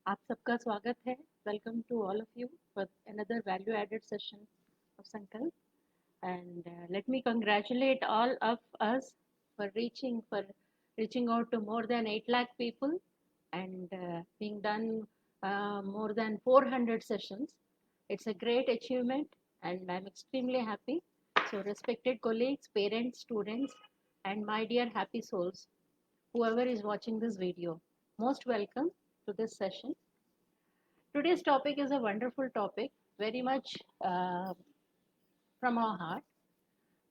आप सबका स्वागत है. Welcome to all of you for another value-added session of Sankalp. And let me congratulate all of us for reaching out to more than 8 lakh people and being done more than 400 sessions. It's a great achievement, and I'm extremely happy. So, respected colleagues, parents, students, and my dear happy souls, whoever is watching this video, most welcome to this session. Today's topic is a wonderful topic, very much from our heart.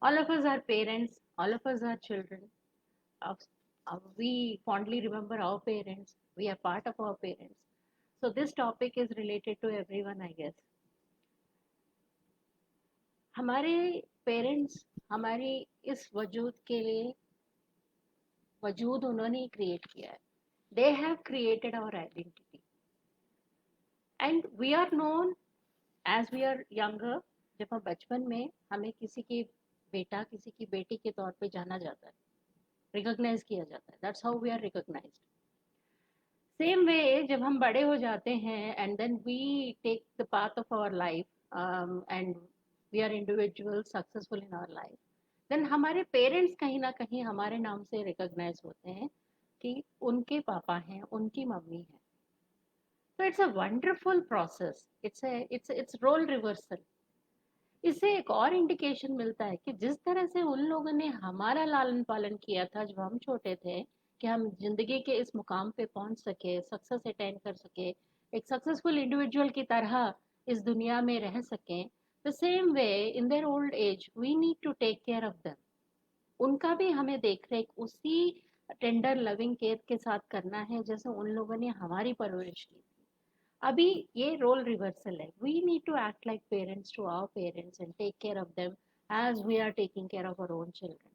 All of us are parents, all of us are children. Of, we fondly remember our parents, we are part of our parents. So, this topic is related to everyone, I guess. हमारे parents हमारी इस वजूद के लिए वजूद उन्होंने create किया है. They have created our identity and we are known as we are younger. जब हम बचपन में हमें किसी की बेटा किसी की बेटी के तौर पे जाना जाता है, रिकॉग्नाइज किया जाता है. That's how we are recognised. Same way जब हम बड़े हो जाते हैं and then we take the path of our life and we are individual successful in our life, then हमारे पेरेंट्स कहीं ना कहीं हमारे नाम से रिकॉग्नाइज होते हैं कि उनके पापा हैं, उनकी मम्मी है. तो it's a wonderful process. It's role reversal. इससे एक और इंडिकेशन मिलता है कि जिस तरह से उन लोगों ने हमारा लालन पालन किया था जब हम छोटे थे, कि हम जिंदगी के इस मुकाम पे पहुंच सके, सक्सेस अटेन कर सके, एक सक्सेसफुल इंडिविजुअल की तरह इस दुनिया में रह सकें, the same way in their old age we need to take care of them. उनका भी हमें देख रेख उसी टेंडर लविंग केयर के साथ करना है जैसे उन लोगों ने हमारी परवरिश की. अभी ये रोल रिवर्सल है. We need to act like parents to our parents and take care of them as we are taking care of our own children.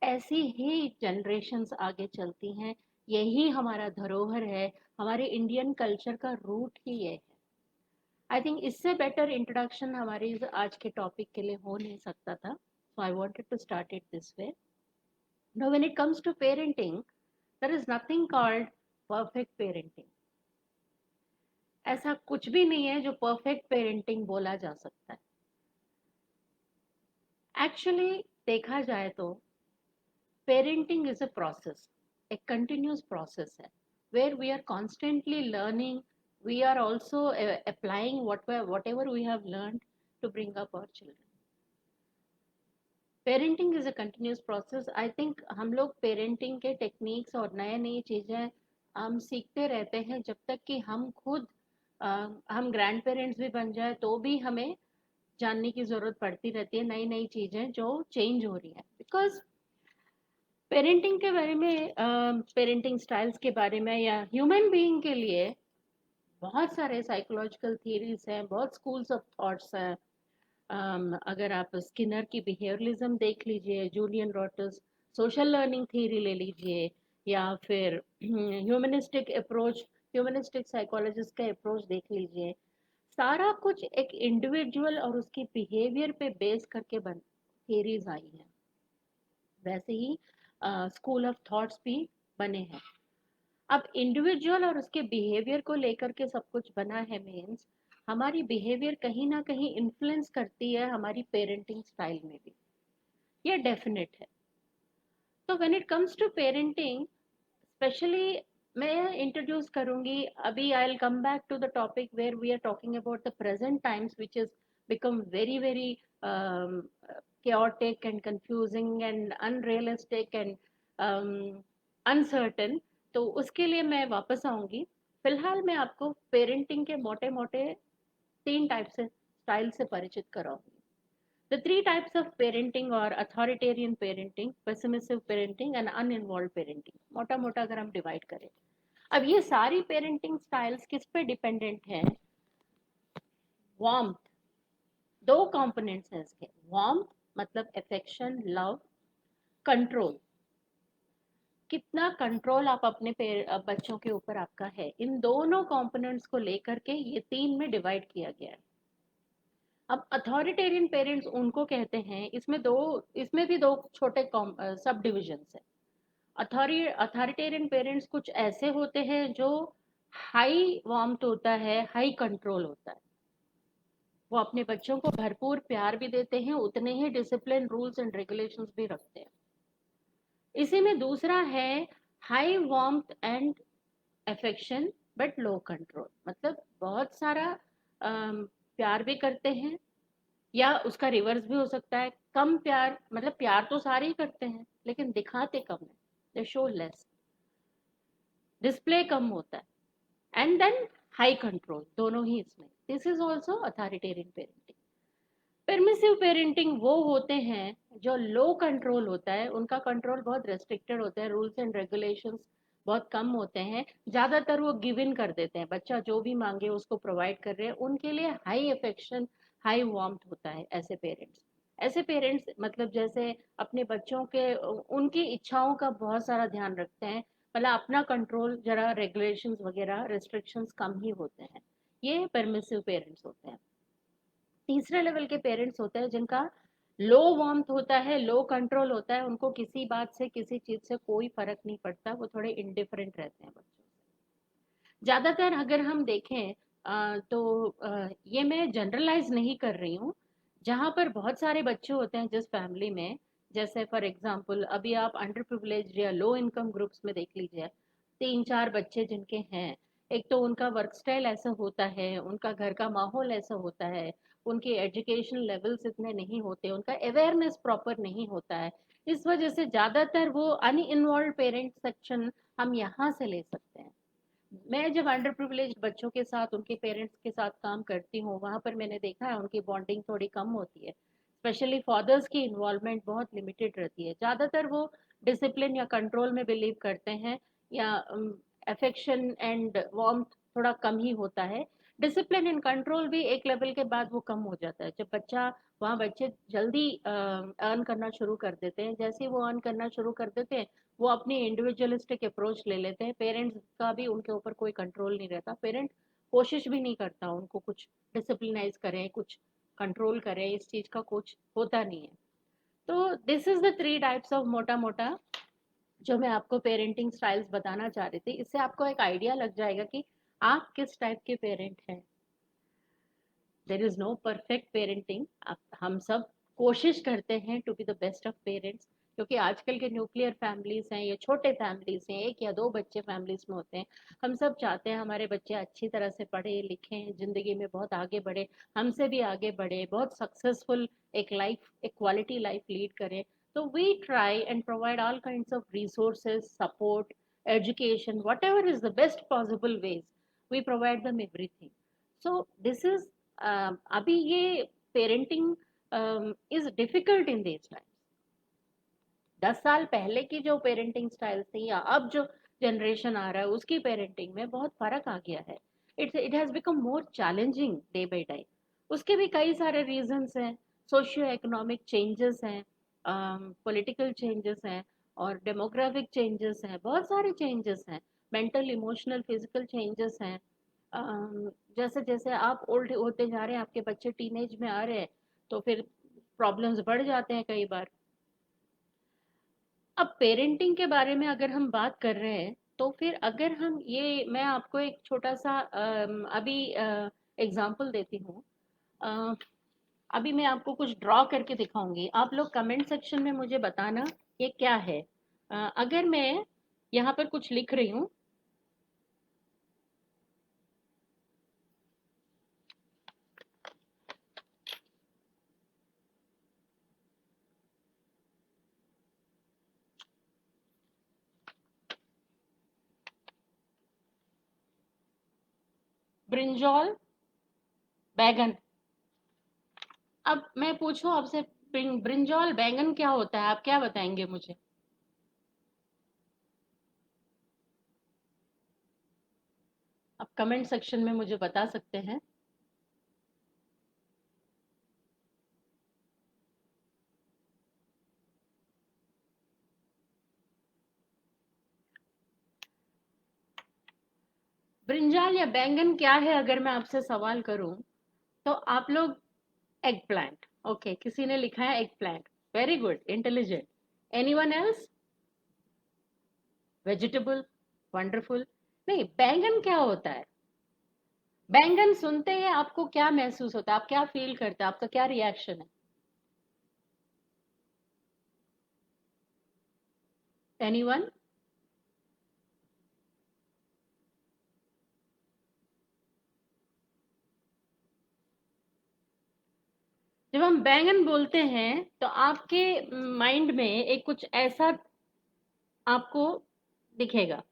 ऐसी ही जनरेशन्स आगे चलती हैं. यही हमारा धरोहर है. हमारे इंडियन कल्चर का रूट ही ये है. आई थिंक इससे बेटर इंट्रोडक्शन हमारी आज के टॉपिक के लिए हो नहीं सकता था. So I wanted to start it this way. Now when it comes to parenting, there is nothing called perfect parenting. ऐसा कुछ भी नहीं है जो परफेक्ट पेरेंटिंग बोला जा सकता है. एक्चुअली देखा जाए तो पेरेंटिंग इज अ प्रोसेस, एक कंटिन्यूस प्रोसेस है, where we are constantly learning. We are also applying whatever we have learn to bring up our children. Parenting is a continuous process. I think हम लोग parenting के techniques और नए नई चीज़ें हम सीखते रहते हैं जब तक कि हम खुद हम ग्रैंड पेरेंट्स भी बन जाए तो भी हमें जानने की ज़रूरत पड़ती रहती है नई नई चीज़ें जो चेंज हो रही हैं. बिकॉज पेरेंटिंग के बारे में, पेरेंटिंग स्टाइल्स के बारे में या ह्यूमन बीइंग के लिए बहुत सारे साइकोलॉजिकल थियरीज हैं, बहुत स्कूल्स ऑफ थॉट्स हैं. अगर आप स्किनर की बिहेवियरलिज्म देख लीजिए, Julian Rotter's social learning theory ले लीजिए, या फिर ह्यूमनिस्टिक अप्रोच, ह्यूमनिस्टिक साइकोलॉजिस्ट का अप्रोच देख लीजिए. सारा कुछ एक इंडिविजुअल और उसकी बिहेवियर पे बेस करके बन थ्योरीज आई हैं. वैसे ही स्कूल ऑफ थॉट्स भी बने हैं. अब इंडिविजुअल और उसके बिहेवियर को लेकर के सब कुछ बना है, मीन्स हमारी बिहेवियर कहीं ना कहीं इन्फ्लुएंस करती है हमारी पेरेंटिंग स्टाइल में भी. ये डेफिनेट है. तो when it comes to parenting specially मैं इंट्रोड्यूस करूंगी. अभी I will come back to the topic where we are talking about the present times which is become very very chaotic and confusing and unrealistic and uncertain. तो उसके लिए मैं वापस आऊंगी. फिलहाल मैं आपको पेरेंटिंग के मोटे मोटे 3 टाइप से स्टाइल से परिचित कराऊंगी. The 3 types of parenting or authoritarian parenting, permissive parenting and uninvolved parenting. मोटा मोटा अगर हम डिवाइड करें, अब ये सारी पेरेंटिंग स्टाइल्स किस पे डिपेंडेंट हैं? वार्मथ. 2 कंपोनेंट्स हैं इसके. वार्मथ मतलब अफेक्शन, लव. कंट्रोल, कितना कंट्रोल आप अपने बच्चों के ऊपर आपका है. इन दोनों कंपोनेंट्स को लेकर के ये 3 में डिवाइड किया गया है. अब अथॉरिटेरियन पेरेंट्स उनको कहते हैं, इसमें भी 2 छोटे सब डिविजन्स हैं. अथॉरिटेरियन पेरेंट्स कुछ ऐसे होते हैं जो हाई वार्मथ होता है, हाई कंट्रोल होता है। वो अपने बच्चों को भरपूर प्यार भी देते हैं, उतने ही डिसिप्लिन, रूल्स एंड रेगुलेशंस भी रखते हैं। इसी में दूसरा है high warmth and affection but low control, मतलब बहुत सारा प्यार भी करते हैं, या उसका रिवर्स भी हो सकता है, कम प्यार, मतलब प्यार तो सारे ही करते हैं लेकिन दिखाते कम है, दे शो लेस, डिस्प्ले कम होता है। एंड देन हाई कंट्रोल, दोनों ही इसमें, this is also authoritarian parenting. Permissive parenting वो होते हैं जो लो कंट्रोल होता है, उनका कंट्रोल बहुत रेस्ट्रिक्टेड होता है, रूल्स एंड रेगुलेशंस बहुत कम होते हैं, ज्यादातर वो गिव इन कर देते हैं, बच्चा जो भी मांगे उसको प्रोवाइड कर रहे हैं, उनके लिए हाई अफेक्शन, हाई वार्मथ होता है। ऐसे पेरेंट्स मतलब जैसे अपने बच्चों के उनकी इच्छाओं का बहुत सारा ध्यान रखते हैं, मतलब अपना कंट्रोल, जरा रेगुलेशंस वगैरह रिस्ट्रिक्शंस कम ही होते हैं, ये परमिसिव पेरेंट्स होते हैं। तीसरे लेवल के पेरेंट्स होते हैं जिनका लो वार्मथ होता है, लो कंट्रोल होता है, उनको किसी बात से, किसी चीज से कोई फर्क नहीं पड़ता, वो थोड़े इंडिफरेंट रहते हैं बच्चों से। ज्यादातर अगर हम देखें तो ये मैं जनरलाइज नहीं कर रही हूँ, जहाँ पर बहुत सारे बच्चे होते हैं जिस फैमिली में, जैसे फॉर एग्जांपल अभी आप अंडर प्रिविलेज या लो इनकम ग्रुप्स में देख लीजिए, 3-4 बच्चे जिनके हैं, एक तो उनका वर्क स्टाइल ऐसा होता है, उनका घर का माहौल ऐसा होता है, उनके एजुकेशन लेवल्स इतने नहीं होते, उनका अवेयरनेस प्रॉपर नहीं होता है, इस वजह से ज्यादातर वो अनइन्वॉल्व पेरेंट सेक्शन हम यहाँ से ले सकते हैं। मैं जब अंडर प्रिविलेज बच्चों के साथ, उनके पेरेंट्स के साथ काम करती हूँ, वहां पर मैंने देखा है उनकी बॉन्डिंग थोड़ी कम होती है, स्पेशली फादर्स की इन्वॉल्वमेंट बहुत लिमिटेड रहती है, ज्यादातर वो डिसिप्लिन या कंट्रोल में बिलीव करते हैं, या अफेक्शन एंड वार्मथ थोड़ा कम ही होता है। डिसिप्लिन एंड कंट्रोल भी एक लेवल के बाद वो कम हो जाता है, जब बच्चा, वहाँ बच्चे जल्दी अर्न करना शुरू कर देते हैं, जैसे ही वो अर्न करना शुरू कर देते हैं वो अपनी इंडिविजुअलिस्टिक अप्रोच ले लेते हैं, पेरेंट्स का भी उनके ऊपर कोई कंट्रोल नहीं रहता, पेरेंट कोशिश भी नहीं करता उनको कुछ डिसिप्लिनाइज करें, कुछ कंट्रोल करें, इस चीज का कुछ होता नहीं है। तो this is the 3 types of मोटा मोटा जो मैं आपको पेरेंटिंग स्टाइल्स बताना चाह रही थी, इससे आपको एक आइडिया लग जाएगा कि आप किस टाइप के पेरेंट हैं। There is no perfect parenting, हम सब कोशिश करते हैं to be the best of parents, क्योंकि आजकल के न्यूक्लियर फैमिलीज हैं, ये छोटे फैमिलीज हैं, 1 या 2 बच्चे फैमिलीज में होते हैं, हम सब चाहते हैं हमारे बच्चे अच्छी तरह से पढ़े लिखें, जिंदगी में बहुत आगे बढ़े, हमसे भी आगे बढ़े, बहुत सक्सेसफुल एक लाइफ, एक क्वालिटी लाइफ लीड करें। तो we try and provide all kinds of resources, support, education, whatever is the best possible ways, we provide them everything. So this is अभी ये parenting is difficult in this time. 10 साल पहले की जो parenting style थी या अब जो जनरेशन आ रहा है उसकी पेरेंटिंग में बहुत फर्क आ गया है। It has become more challenging day by day. उसके भी कई सारे रीजंस हैं, सोशियो इकोनॉमिक चेंजेस हैं, पॉलिटिकल चेंजेस हैं, और डेमोग्राफिक चेंजेस हैं, बहुत सारे चेंजेस हैं, मेंटल इमोशनल फिजिकल चेंजेस हैं। जैसे जैसे आप ओल्ड होते जा रहे हैं, आपके बच्चे टीनेज में आ रहे हैं, तो फिर प्रॉब्लम्स बढ़ जाते हैं कई बार। अब पेरेंटिंग के बारे में अगर हम बात कर रहे हैं, तो फिर अगर हम ये, मैं आपको एक छोटा सा अभी एग्जांपल देती हूँ। अ, अभी मैं आपको कुछ ड्रॉ करके दिखाऊंगी, आप लोग कमेंट सेक्शन में मुझे बताना ये क्या है। अगर मैं यहाँ पर कुछ लिख रही हूँ, ब्रिंजॉल, बैगन। अब मैं पूछूं आपसे, ब्रिंजॉल बैंगन क्या होता है, आप क्या बताएंगे मुझे? आप कमेंट सेक्शन में मुझे बता सकते हैं। ब्रिंजॉल या बैंगन क्या है अगर मैं आपसे सवाल करूं, तो आप लोग, एग प्लांट, ओके, किसी ने लिखा है egg plant, very good, intelligent. Anyone else? Vegetable, wonderful. नहीं, बैंगन क्या होता है? बैंगन सुनते ही आपको क्या महसूस होता है? आप क्या फील करते हैं? आपका क्या रिएक्शन है? एनीवन? जब हम बैंगन बोलते हैं तो आपके माइंड में एक कुछ ऐसा आपको दिखेगा।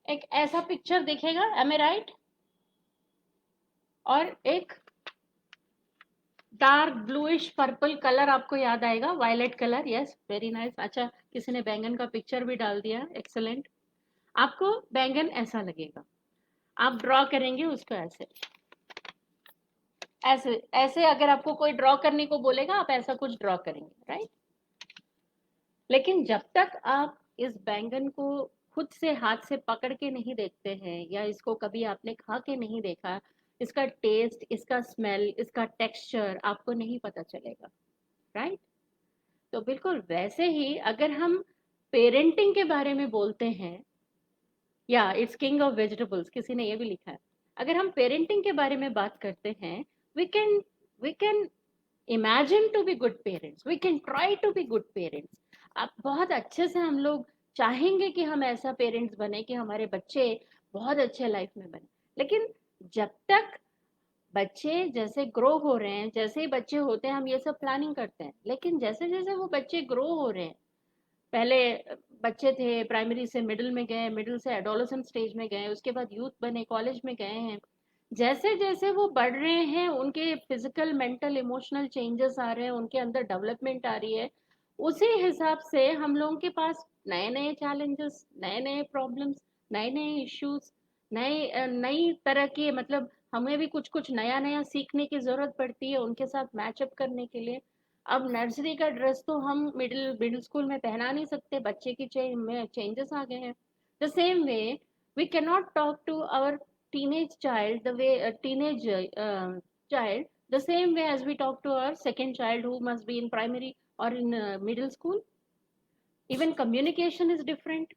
एक ऐसा पिक्चर दिखेगा, एम आई राइट? और एक डार्क ब्लूइश पर्पल कलर आपको याद आएगा, violet colour. Yes, very nice. अच्छा, किसी ने बैंगन का पिक्चर भी डाल दिया, एक्सेलेंट। आपको बैंगन ऐसा लगेगा, आप ड्रॉ करेंगे उसको ऐसे। ऐसे ऐसे अगर आपको कोई ड्रॉ करने को बोलेगा, आप ऐसा कुछ ड्रॉ करेंगे, राइट? लेकिन जब तक आप इस बैंगन को खुद से हाथ से पकड़ के नहीं देखते हैं, या इसको कभी आपने खा के नहीं देखा, इसका टेस्ट, इसका स्मेल, इसका टेक्सचर आपको नहीं पता चलेगा, राइट? तो बिल्कुल वैसे ही अगर हम पेरेंटिंग के बारे में बोलते हैं, या इट्स किंग ऑफ वेजिटेबल्स, किसी ने ये भी लिखा है। अगर हम पेरेंटिंग के बारे में बात करते हैं, we can imagine to be good parents, we can try to be good parents. आप बहुत अच्छे से, हम लोग चाहेंगे कि हम ऐसा पेरेंट्स बने कि हमारे बच्चे बहुत अच्छे लाइफ में बने। लेकिन जब तक बच्चे जैसे ग्रो हो रहे हैं, जैसे ही बच्चे होते हैं हम ये सब प्लानिंग करते हैं, लेकिन जैसे जैसे वो बच्चे ग्रो हो रहे हैं, पहले बच्चे थे, प्राइमरी से मिडिल में गए, मिडिल से एडोलेसेंट स्टेज में गए, उसके बाद यूथ बने, कॉलेज में गए हैं, जैसे जैसे वो बढ़ रहे हैं, उनके फिजिकल, मेंटल, इमोशनल चेंजेस आ रहे हैं, उनके अंदर डेवलपमेंट आ रही है। उसी हिसाब से हम लोगों के पास नए नए चैलेंजेस, नए नए प्रॉब्लम्स, नए नए इश्यूज, नई तरह के, मतलब हमें भी कुछ कुछ नया नया सीखने की जरूरत पड़ती है उनके साथ मैचअप करने के लिए। अब नर्सरी का ड्रेस तो हम मिडिल मिडिल स्कूल में पहना नहीं सकते, बच्चे की में चेंजेस आ गए हैं। The same way we can not talk to our teenage child the way a teenage child the same way as we talk to our second child who must be in primary or in middle school. Even communication is different.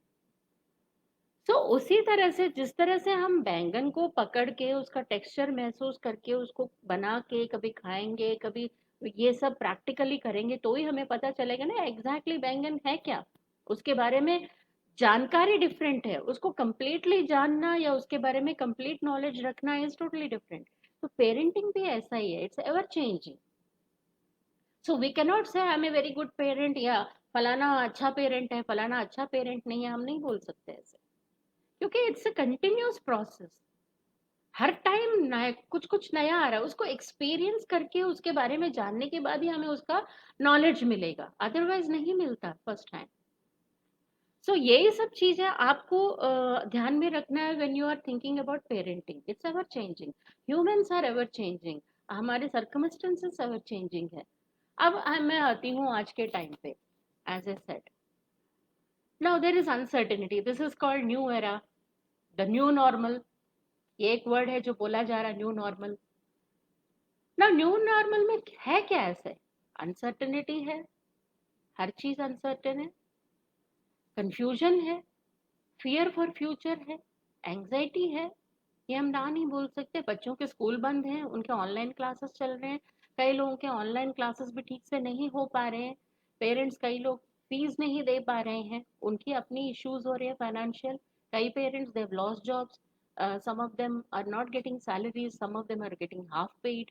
So उसी तरह से, जिस तरह से हम बैंगन को पकड़ के उसका टेक्सचर महसूस करके उसको बना के कभी खाएंगे, कभी ये सब प्रैक्टिकली करेंगे, तो ही हमें पता चलेगा ना एग्जैक्टली बैंगन है क्या। उसके बारे में जानकारी डिफरेंट है, उसको कंप्लीटली जानना या उसके बारे में कंप्लीट नॉलेज रखना इज टोटली डिफरेंट। तो पेरेंटिंग भी ऐसा ही है, it's ever changing. So we can not say I am a very good parent, या फलाना अच्छा पेरेंट है, फलाना अच्छा पेरेंट नहीं है, हम नहीं बोल सकते ऐसे, क्योंकि it's a continuous process. Her time नया कुछ कुछ नया आ रहा है, उसको एक्सपीरियंस करके उसके बारे में जानने के बाद ही हमें उसका नॉलेज मिलेगा, अदरवाइज नहीं मिलता फर्स्ट टाइम। सो यही सब चीजें आपको ध्यान में रखना है when you are thinking about parenting. It's ever changing, humans are ever changing, हमारे सर्कमस्टेंसेस एवर चेंजिंग है। अब मैं आती हूँ आज के टाइम पे। As I said, now there is uncertainty, this is called new era, the new normal. ये एक वर्ड है जो बोला जा रहा है, न्यू नॉर्मल। ना न्यू नॉर्मल में है क्या ऐसे? अनसर्टेनिटी है, हर चीज अनसर्टेन है, कंफ्यूजन है, फियर फॉर फ्यूचर है, एंजाइटी है। ये हम ना नहीं बोल सकते। बच्चों के स्कूल बंद हैं, उनके ऑनलाइन क्लासेस चल रहे हैं, कई लोगों के ऑनलाइन क्लासेस भी ठीक से नहीं हो पा रहे हैं, पेरेंट्स कई लोग फीस नहीं दे पा रहे हैं, उनकी अपनी इश्यूज हो रहे हैं फाइनेंशियल। कई parents they have lost jobs, some of them are not getting salaries, some of them are getting half paid.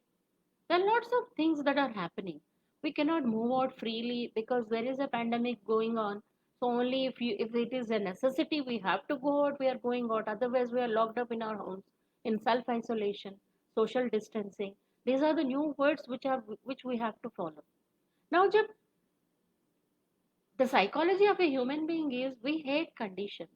There are lots of things that are happening. We cannot move out freely because there is a pandemic going on. So only if it is a necessity we have to go out, we are going out. Otherwise, we are locked up in our homes in self isolation, social distancing. These are the new words which we have to follow. Now, jab, the psychology of a human being is we hate conditions.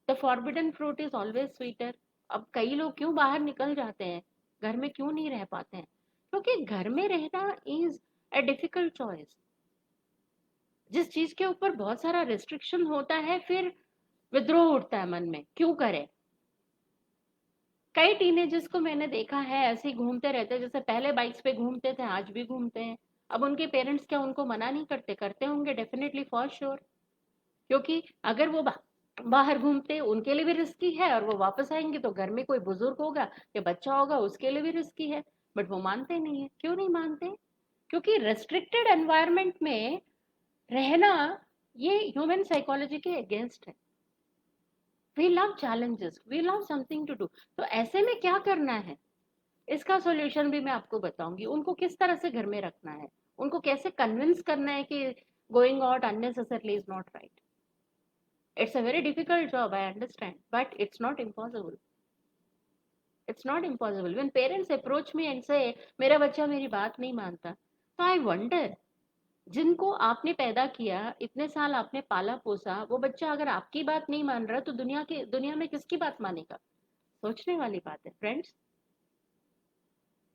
The forbidden fruit is always sweeter. अब कई लोग क्यों बाहर निकल जाते हैं, घर में क्यों नहीं रह पाते हैं? क्योंकि घर में रहना इज a difficult choice. जिस चीज के ऊपर बहुत सारा रिस्ट्रिक्शन होता है, फिर विद्रोह उठता है मन में, क्यों करें। कई टीनेजर्स को मैंने देखा है ऐसे ही घूमते रहते, जैसे पहले बाइक्स पे घूमते थे, आज भी घूमते हैं। अब उनके पेरेंट्स क्या उनको मना नहीं करते? करते होंगे डेफिनेटली, फॉर श्योर। क्योंकि अगर वो बाहर घूमते, उनके लिए भी रिस्की है, और वो वापस आएंगे तो घर में कोई बुजुर्ग होगा या बच्चा होगा, उसके लिए भी रिस्की है। बट वो मानते नहीं है। क्यों नहीं मानते? क्योंकि रेस्ट्रिक्टेड एनवायरनमेंट में रहना ये ह्यूमन साइकोलॉजी के अगेंस्ट है। We love challenges, we love something to do. तो ऐसे में क्या करना है, इसका सॉल्यूशन भी मैं आपको बताऊंगी। उनको किस तरह से घर में रखना है, उनको कैसे कन्विंस करना है कि going out unnecessarily is not right. It's a very difficult job, I understand, but it's not impossible. It's not impossible. When parents approach me and से मेरा बच्चा मेरी बात नहीं मानता, तो आई वंडर, जिनको आपने पैदा किया, इतने साल आपने पाला पोसा, वो बच्चा अगर आपकी बात नहीं मान रहा, तो दुनिया में किसकी बात मानेगा? सोचने वाली बात है friends.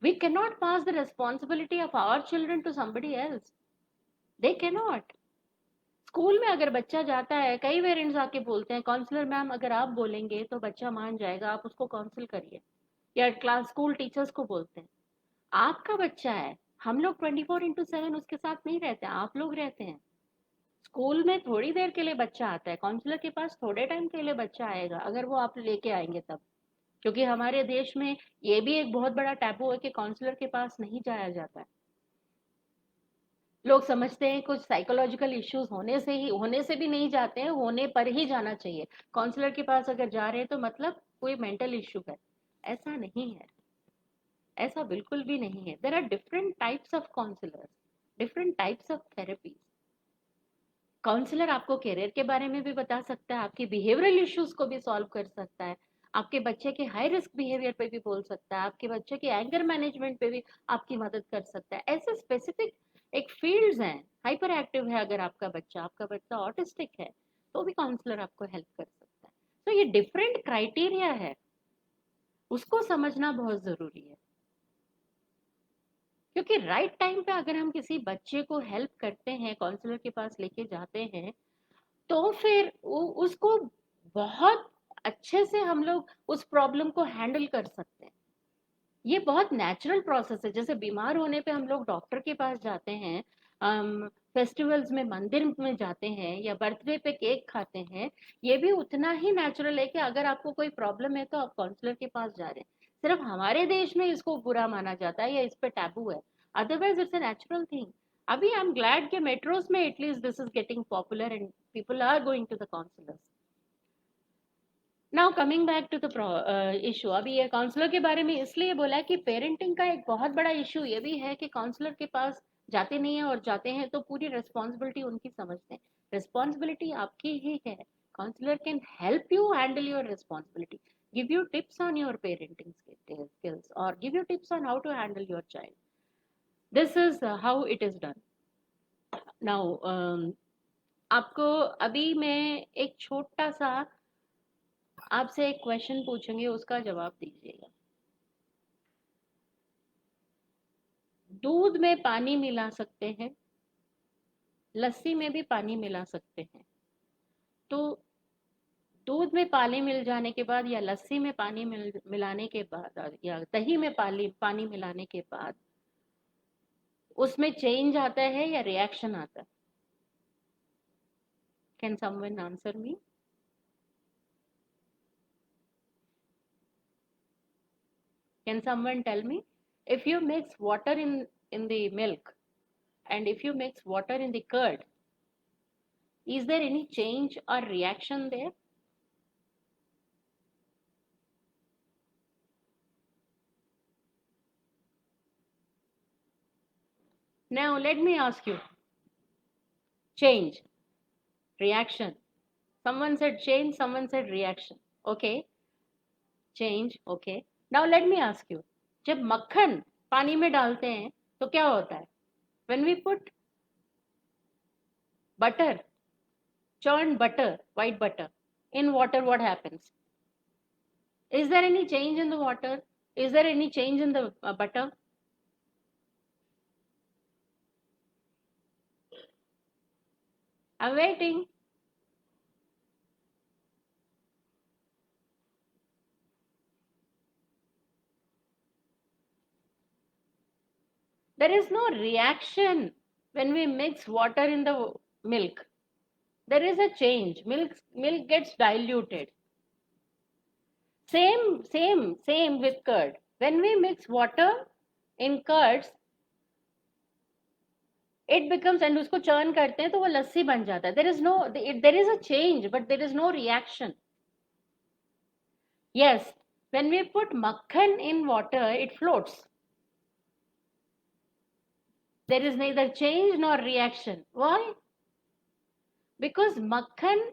We cannot pass the responsibility of our children to somebody else. They cannot. School में अगर बच्चा जाता है, कई पेरेंट्स आके बोलते हैं, काउंसलर मैम अगर आप बोलेंगे तो बच्चा मान जाएगा, आप उसको काउंसिल करिए। या क्लास स्कूल टीचर्स को बोलते हैं, आपका बच्चा है, हम लोग 24/7 उसके साथ नहीं रहते, आप लोग रहते हैं। स्कूल में थोड़ी देर के लिए बच्चा आता है, काउंसलर के पास थोड़े टाइम के लिए बच्चा आएगा, अगर वो आप लेके आएंगे तब। क्योंकि हमारे देश में ये भी एक बहुत बड़ा टैबू है कि काउंसलर के पास नहीं जाया जाता है। लोग समझते हैं कुछ साइकोलॉजिकल इश्यूज होने से भी नहीं जाते हैं, होने पर ही जाना चाहिए। काउंसलर के पास अगर जा रहे हैं तो मतलब कोई मेंटल इश्यू है। ऐसा नहीं है, ऐसा बिल्कुल भी नहीं है। There are different types of counsellors, different types of therapies. Counsellor आपको करियर के बारे में भी बता सकता है, आपके बिहेवियरल इश्यूज को भी सॉल्व कर सकता है, आपके बच्चे के हाई रिस्क बिहेवियर पे भी बोल सकता है, आपके बच्चे के एंगर मैनेजमेंट पे भी आपकी मदद कर सकता है। ऐसे स्पेसिफिक एक फील्ड्स हैं। हाइपर एक्टिव है अगर आपका बच्चा ऑटिस्टिक है, तो भी काउंसलर आपको हेल्प कर सकता है। तो ये डिफरेंट क्राइटेरिया है, उसको समझना बहुत जरूरी है। क्योंकि राइट टाइम पे अगर हम किसी बच्चे को हेल्प करते हैं, काउंसलर के पास लेके जाते हैं, तो फिर उसको बहुत अच्छे से हम लोग उस प्रॉब्लम को हैंडल कर सकते हैं। ये बहुत नेचुरल प्रोसेस है। जैसे बीमार होने पे हम लोग डॉक्टर के पास जाते हैं, फेस्टिवल्स में मंदिर में जाते हैं, या बर्थडे पे केक खाते हैं, ये भी उतना ही नेचुरल है कि अगर आपको कोई प्रॉब्लम है तो आप काउंसलर के पास जा रहे हैं। सिर्फ हमारे देश में इसको बुरा माना जाता है या इस पे टैबू है, otherwise it's a natural thing. अभी आई एम ग्लैड कि मेट्रोस में at least this is getting popular and people are going to the counsellors. Now coming back to the issue, अभी ये काउंसलर के बारे में इसलिए बोला कि पेरेंटिंग का एक बहुत बड़ा इशू ये भी है कि काउंसलर के पास जाते नहीं है, और जाते हैं तो पूरी रिस्पॉन्सिबिलिटी उनकी समझते हैं। रिस्पॉन्सिबिलिटी आपकी ही है। Counsellor can help you handle your responsibility, give you tips on your parenting skills, or give you tips on how to handle your child. This is how it is done. Now आपको अभी मैं एक छोटा सा आपसे एक question पूछूंगी, उसका जवाब दीजिएगा। दूध में पानी मिला सकते हैं, लस्सी में भी पानी मिला सकते हैं, तो दूध में पानी मिल जाने के बाद, या लस्सी में पानी मिलाने के बाद, या दही में पानी मिलाने के बाद उसमें चेंज आता है या रिएक्शन आता है? Can someone answer me? Can someone tell me, if you mix water in the milk and if you mix water in the curd, is there any change or reaction there? Now let me ask you, change, reaction. Someone said change, someone said reaction. Okay, change, okay. Now let me ask you, जब मक्खन पानी में डालते हैं तो क्या होता है? When we put butter, churned butter, white butter, in water, what happens? Is there any change in the water? Is there any change in the butter? I'm waiting. There is no reaction when we mix water in the milk. There is a change. Milk gets diluted. Same with curd. When we mix water in curds, it becomes, and उसको churn करते हैं तो वो लस्सी बन जाता है. There is a change, but there is no reaction. Yes, when we put makhan in water, it floats. There is neither change nor reaction. Why? Because मक्खन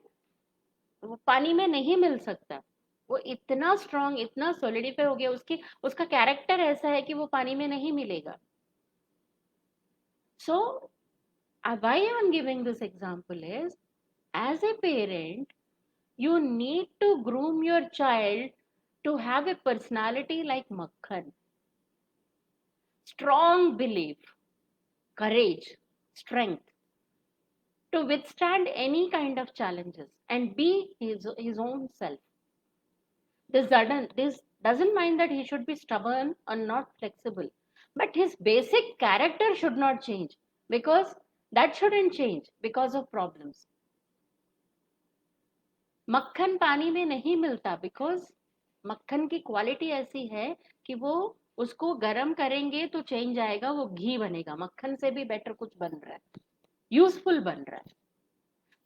पानी में नहीं मिल सकता. वो इतना स्ट्रांग, इतना सॉलिडिफाई हो गया, उसका कैरेक्टर ऐसा है कि वो पानी में नहीं मिलेगा. So why I'm giving this example is, as a parent, you need to groom your child to have a personality like Makhan. Strong belief, courage, strength to withstand any kind of challenges and be his own self. This doesn't mean that he should be stubborn or not flexible, but his basic character should not change, because that shouldn't change because of problems. मक्खन पानी में नहीं मिलता because मक्खन की quality ऐसी है कि वो उसको गर्म करेंगे तो चेंज आएगा, वो घी बनेगा. मक्खन से भी बेटर कुछ बन रहा है, यूजफुल बन रहा है.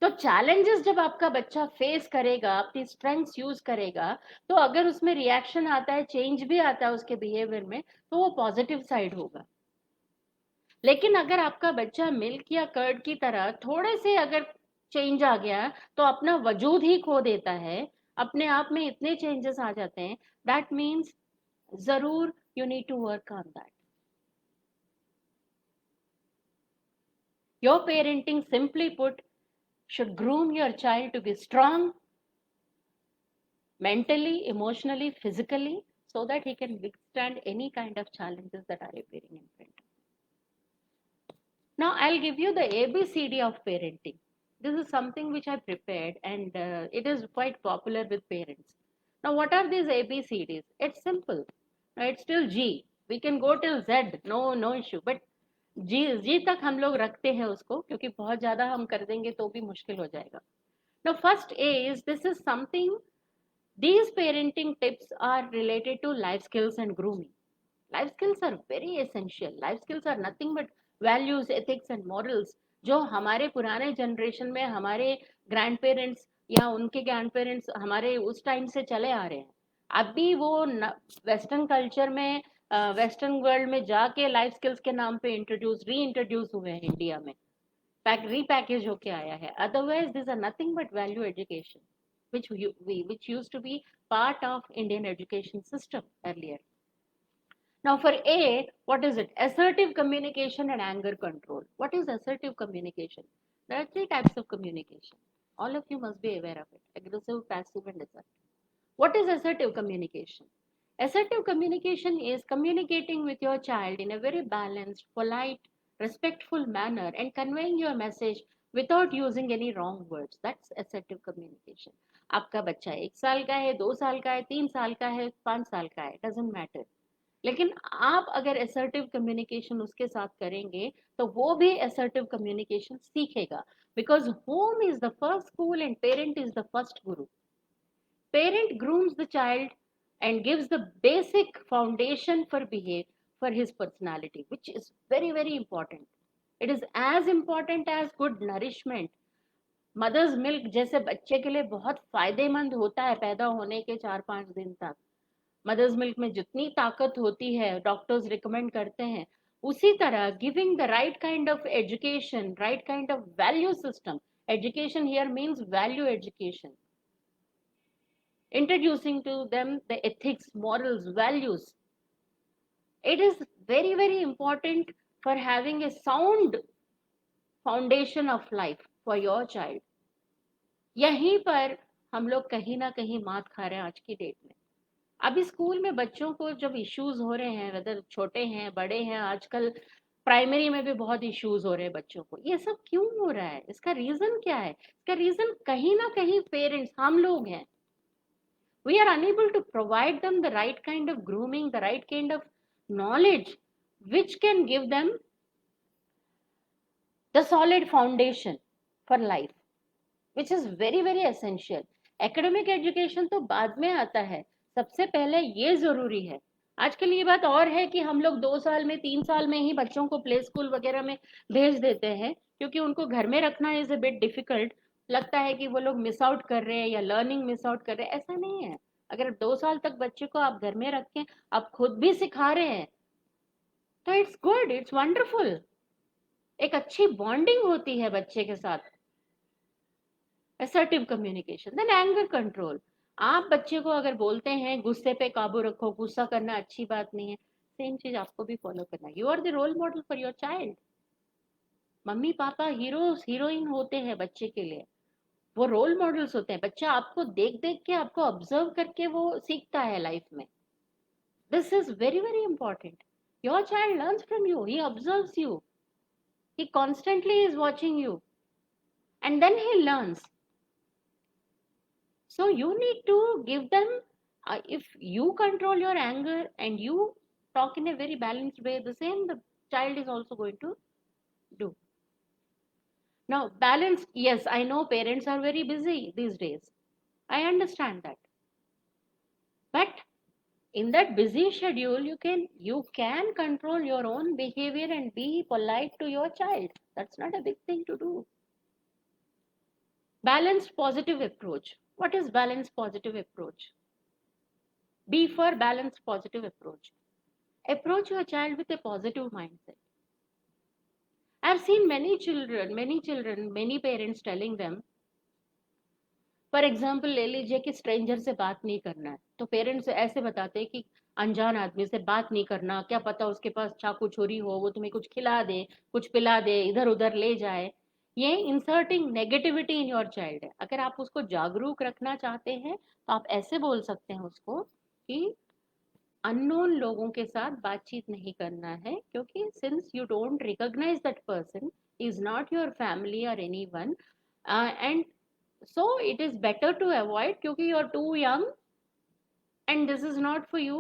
तो चैलेंजेस जब आपका बच्चा फेस करेगा, अपनी स्ट्रेंथ्स यूज करेगा, तो अगर उसमें रिएक्शन आता है, चेंज भी आता है उसके बिहेवियर में, तो वो पॉजिटिव साइड होगा. लेकिन अगर आपका बच्चा मिल्क या कर्ड की तरह थोड़े से अगर चेंज आ गया तो अपना वजूद ही खो देता है, अपने आप में इतने चेंजेस आ जाते हैं, दैट मीन्स जरूर you need to work on that. Your parenting, simply put, should groom your child to be strong mentally, emotionally, physically, so that he can withstand any kind of challenges that are appearing in front of him. Now I'll give you the ABCD of parenting. This is something which I prepared, and it is quite popular with parents. Now what are these ABCDs? It's simple. Now it's still G. We can go till Z, no issue. But जी तक हम लोग रखते हैं उसको, क्योंकि बहुत ज्यादा हम कर देंगे तो भी मुश्किल हो जाएगा. Now first A is, this is something, these parenting tips are related to life skills and grooming. Life skills are very essential. Life skills are nothing but values, ethics and morals, जो हमारे पुराने generation में हमारे grand parents या उनके grand parents हमारे उस time से चले आ रहे हैं. अभी वो वेस्टर्न कल्चर में, वेस्टर्न वर्ल्ड में जाके लाइफ स्किल्स के नाम पे री इंट्रोड्यूस हुए हैं इंडिया में, रीपैकेज होके आया है. Otherwise this are nothing but value education which used to be part of Indian education system earlier. Now for A, what is it? Assertive communication and anger control. What is assertive communication? There are three types of communication. All of you must be aware of it: aggressive, passive and assertive. What is assertive communication? Assertive communication is communicating with your child in a very balanced, polite, respectful manner and conveying your message without using any wrong words. That's assertive communication. आपका बच्चा 1 साल का है, 2 साल का है, 3 साल का है, 5 साल का है, doesn't matter. लेकिन आप अगर असर्टिव कम्युनिकेशन उसके साथ करेंगे तो वो भी असर्टिव कम्युनिकेशन सीखेगा, because home is the first school and parent is the first Guru. Parent grooms the child and gives the basic foundation for for his personality, which is very very important. It is as important as good nourishment. Mother's milk जैसे बच्चे के लिए बहुत फायदेमंद होता है पैदा होने के 4-5 दिन तक. मदर्स मिल्क में जितनी ताकत होती है, डॉक्टर्स रिकमेंड करते हैं, उसी तरह giving the right kind of education, right kind of value system. Education here means value education. Introducing to them the ethics, morals, values. It is very very important for having a sound foundation of life for your child. यहीं पर हम लोग कहीं ना कहीं मात खा रहे हैं आज की डेट में. अभी स्कूल में बच्चों को जब इश्यूज हो रहे हैं, वेदर छोटे हैं बड़े हैं, आजकल प्राइमरी में भी बहुत इश्यूज हो रहे हैं बच्चों को। ये सब क्यों हो रहा है? इसका रीजन क्या है? इसका रीजन कहीं ना कहीं पेरेंट्स, हम लोग हैं। We are unable to provide them the right kind of grooming, the right kind of knowledge which can give them the solid foundation for life, which is very very essential. Academic education तो बाद में आता है, सबसे पहले ये जरूरी है। आजकल ये बात और है कि हम लोग 2 साल में 3 साल में ही बच्चों को प्ले स्कूल वगैरह में भेज देते हैं, क्योंकि उनको घर में रखना इज अ बिट डिफिकल्ट। लगता है कि वो लोग मिस आउट कर रहे हैं या लर्निंग मिस आउट कर रहे हैं। ऐसा नहीं है। अगर 2 साल तक बच्चे को आप घर में रखें, आप खुद भी सिखा रहे हैं, तो इट्स गुड, इट्स वंडरफुल। एक अच्छी बॉन्डिंग होती है बच्चे के साथ। Assertive communication, then anger control. आप बच्चे को अगर बोलते हैं गुस्से पे काबू रखो, गुस्सा करना अच्छी बात नहीं है, सेम चीज आपको भी फॉलो करना है। You are the role model for your child. Mummy papa heroes heroine होते हैं बच्चे के लिए, वो रोल मॉडल्स होते हैं। बच्चा आपको देख देख के, आपको ऑब्जर्व करके वो सीखता है लाइफ में। This is very very important. Your child learns from you, he observes you, he constantly is watching you, and then he learns. So you need to give them, if you control your anger and you talk in a very balanced way, the same the child is also going to do. Now balance, yes, I know parents are very busy these days, I understand that, but in that busy schedule you can control your own behavior and be polite to your child. That's not a big thing to do. Balanced positive approach. What is balanced positive approach? B for balanced positive approach. Approach your child with a positive mindset. I've seen many parents telling them, for example ले लीजिए कि stranger से बात नहीं करना है, तो parents ऐसे बताते हैं कि अनजान आदमी से बात नहीं करना, क्या पता उसके पास चाकू छुरी हो, वो तुम्हें कुछ खिला दे, कुछ पिला दे, इधर उधर ले जाए। ये inserting negativity in your child है। अगर आप उसको जागरूक रखना चाहते हैं तो आप ऐसे बोल सकते हैं उसको कि अननोन लोगों के साथ बातचीत नहीं करना है, क्योंकि since you don't recognize that person is not your family और anyone, and so it is better to avoid, क्योंकि you are too young and this is not for you.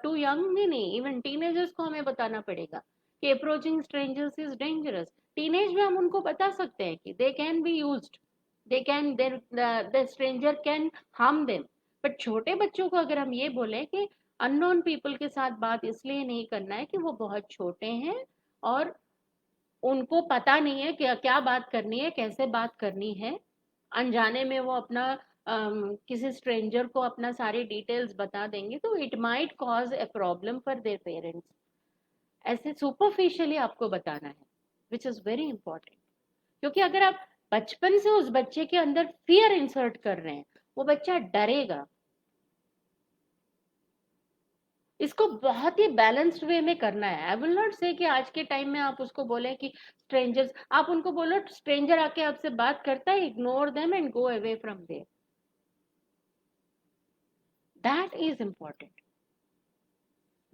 Too young नहीं, even teenagers को हमें बताना पड़ेगा कि approaching strangers is dangerous. Teenage में हम उनको बता सकते हैं कि they can be used, they can, the stranger can harm them. but छोटे बच्चों को अगर हम ये बोले कि अननोन पीपल के साथ बात इसलिए नहीं करना है कि वो बहुत छोटे हैं और उनको पता नहीं है कि क्या बात करनी है, कैसे बात करनी है, अनजाने में वो अपना किसी स्ट्रेंजर को अपना सारी डिटेल्स बता देंगे, तो it might cause a problem for their parents. ऐसे सुपरफिशियली आपको बताना है, विच इज वेरी इंपॉर्टेंट। क्योंकि अगर आप बचपन से उस बच्चे के अंदर फियर इंसर्ट कर रहे हैं, वो बच्चा डरेगा। इसको बहुत ही बैलेंस्ड वे में करना है। आई विल नॉट से कि आज के टाइम में आप उसको बोले कि स्ट्रेंजर्स, आप उनको बोलो स्ट्रेंजर आके आपसे बात करता है, ignore them and go away from there. That is important.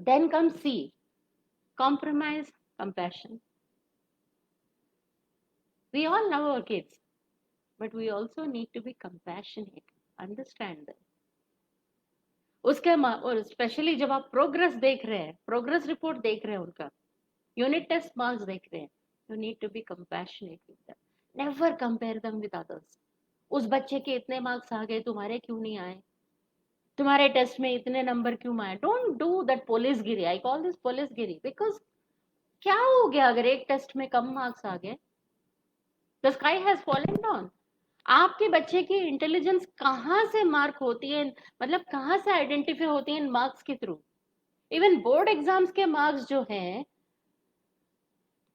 Then come see, compromise, compassion. We all love our kids, but we also need to be compassionate, understand them. उसके और स्पेशली जब आप progress देख रहे हैं, progress report देख रहे हैं, उनका यूनिट टेस्ट मार्क्स देख रहे हैं, you need to be compassionate with them. Never compare them with others. उस बच्चे के इतने मार्क्स आ गए, तुम्हारे क्यों नहीं आए, तुम्हारे टेस्ट में इतने नंबर क्यों आए। डोंट डू दैट पुलिसगिरी। आई कॉल दिस पुलिसगिरी, बिकॉज क्या हो गया अगर एक टेस्ट में कम मार्क्स आ गए? The sky has fallen down. आपके बच्चे की इंटेलिजेंस कहाँ से मार्क होती है, मतलब कहाँ से आइडेंटिफाई होती है इन मार्क्स के थ्रू। इवन बोर्ड एग्जाम्स के मार्क्स जो हैं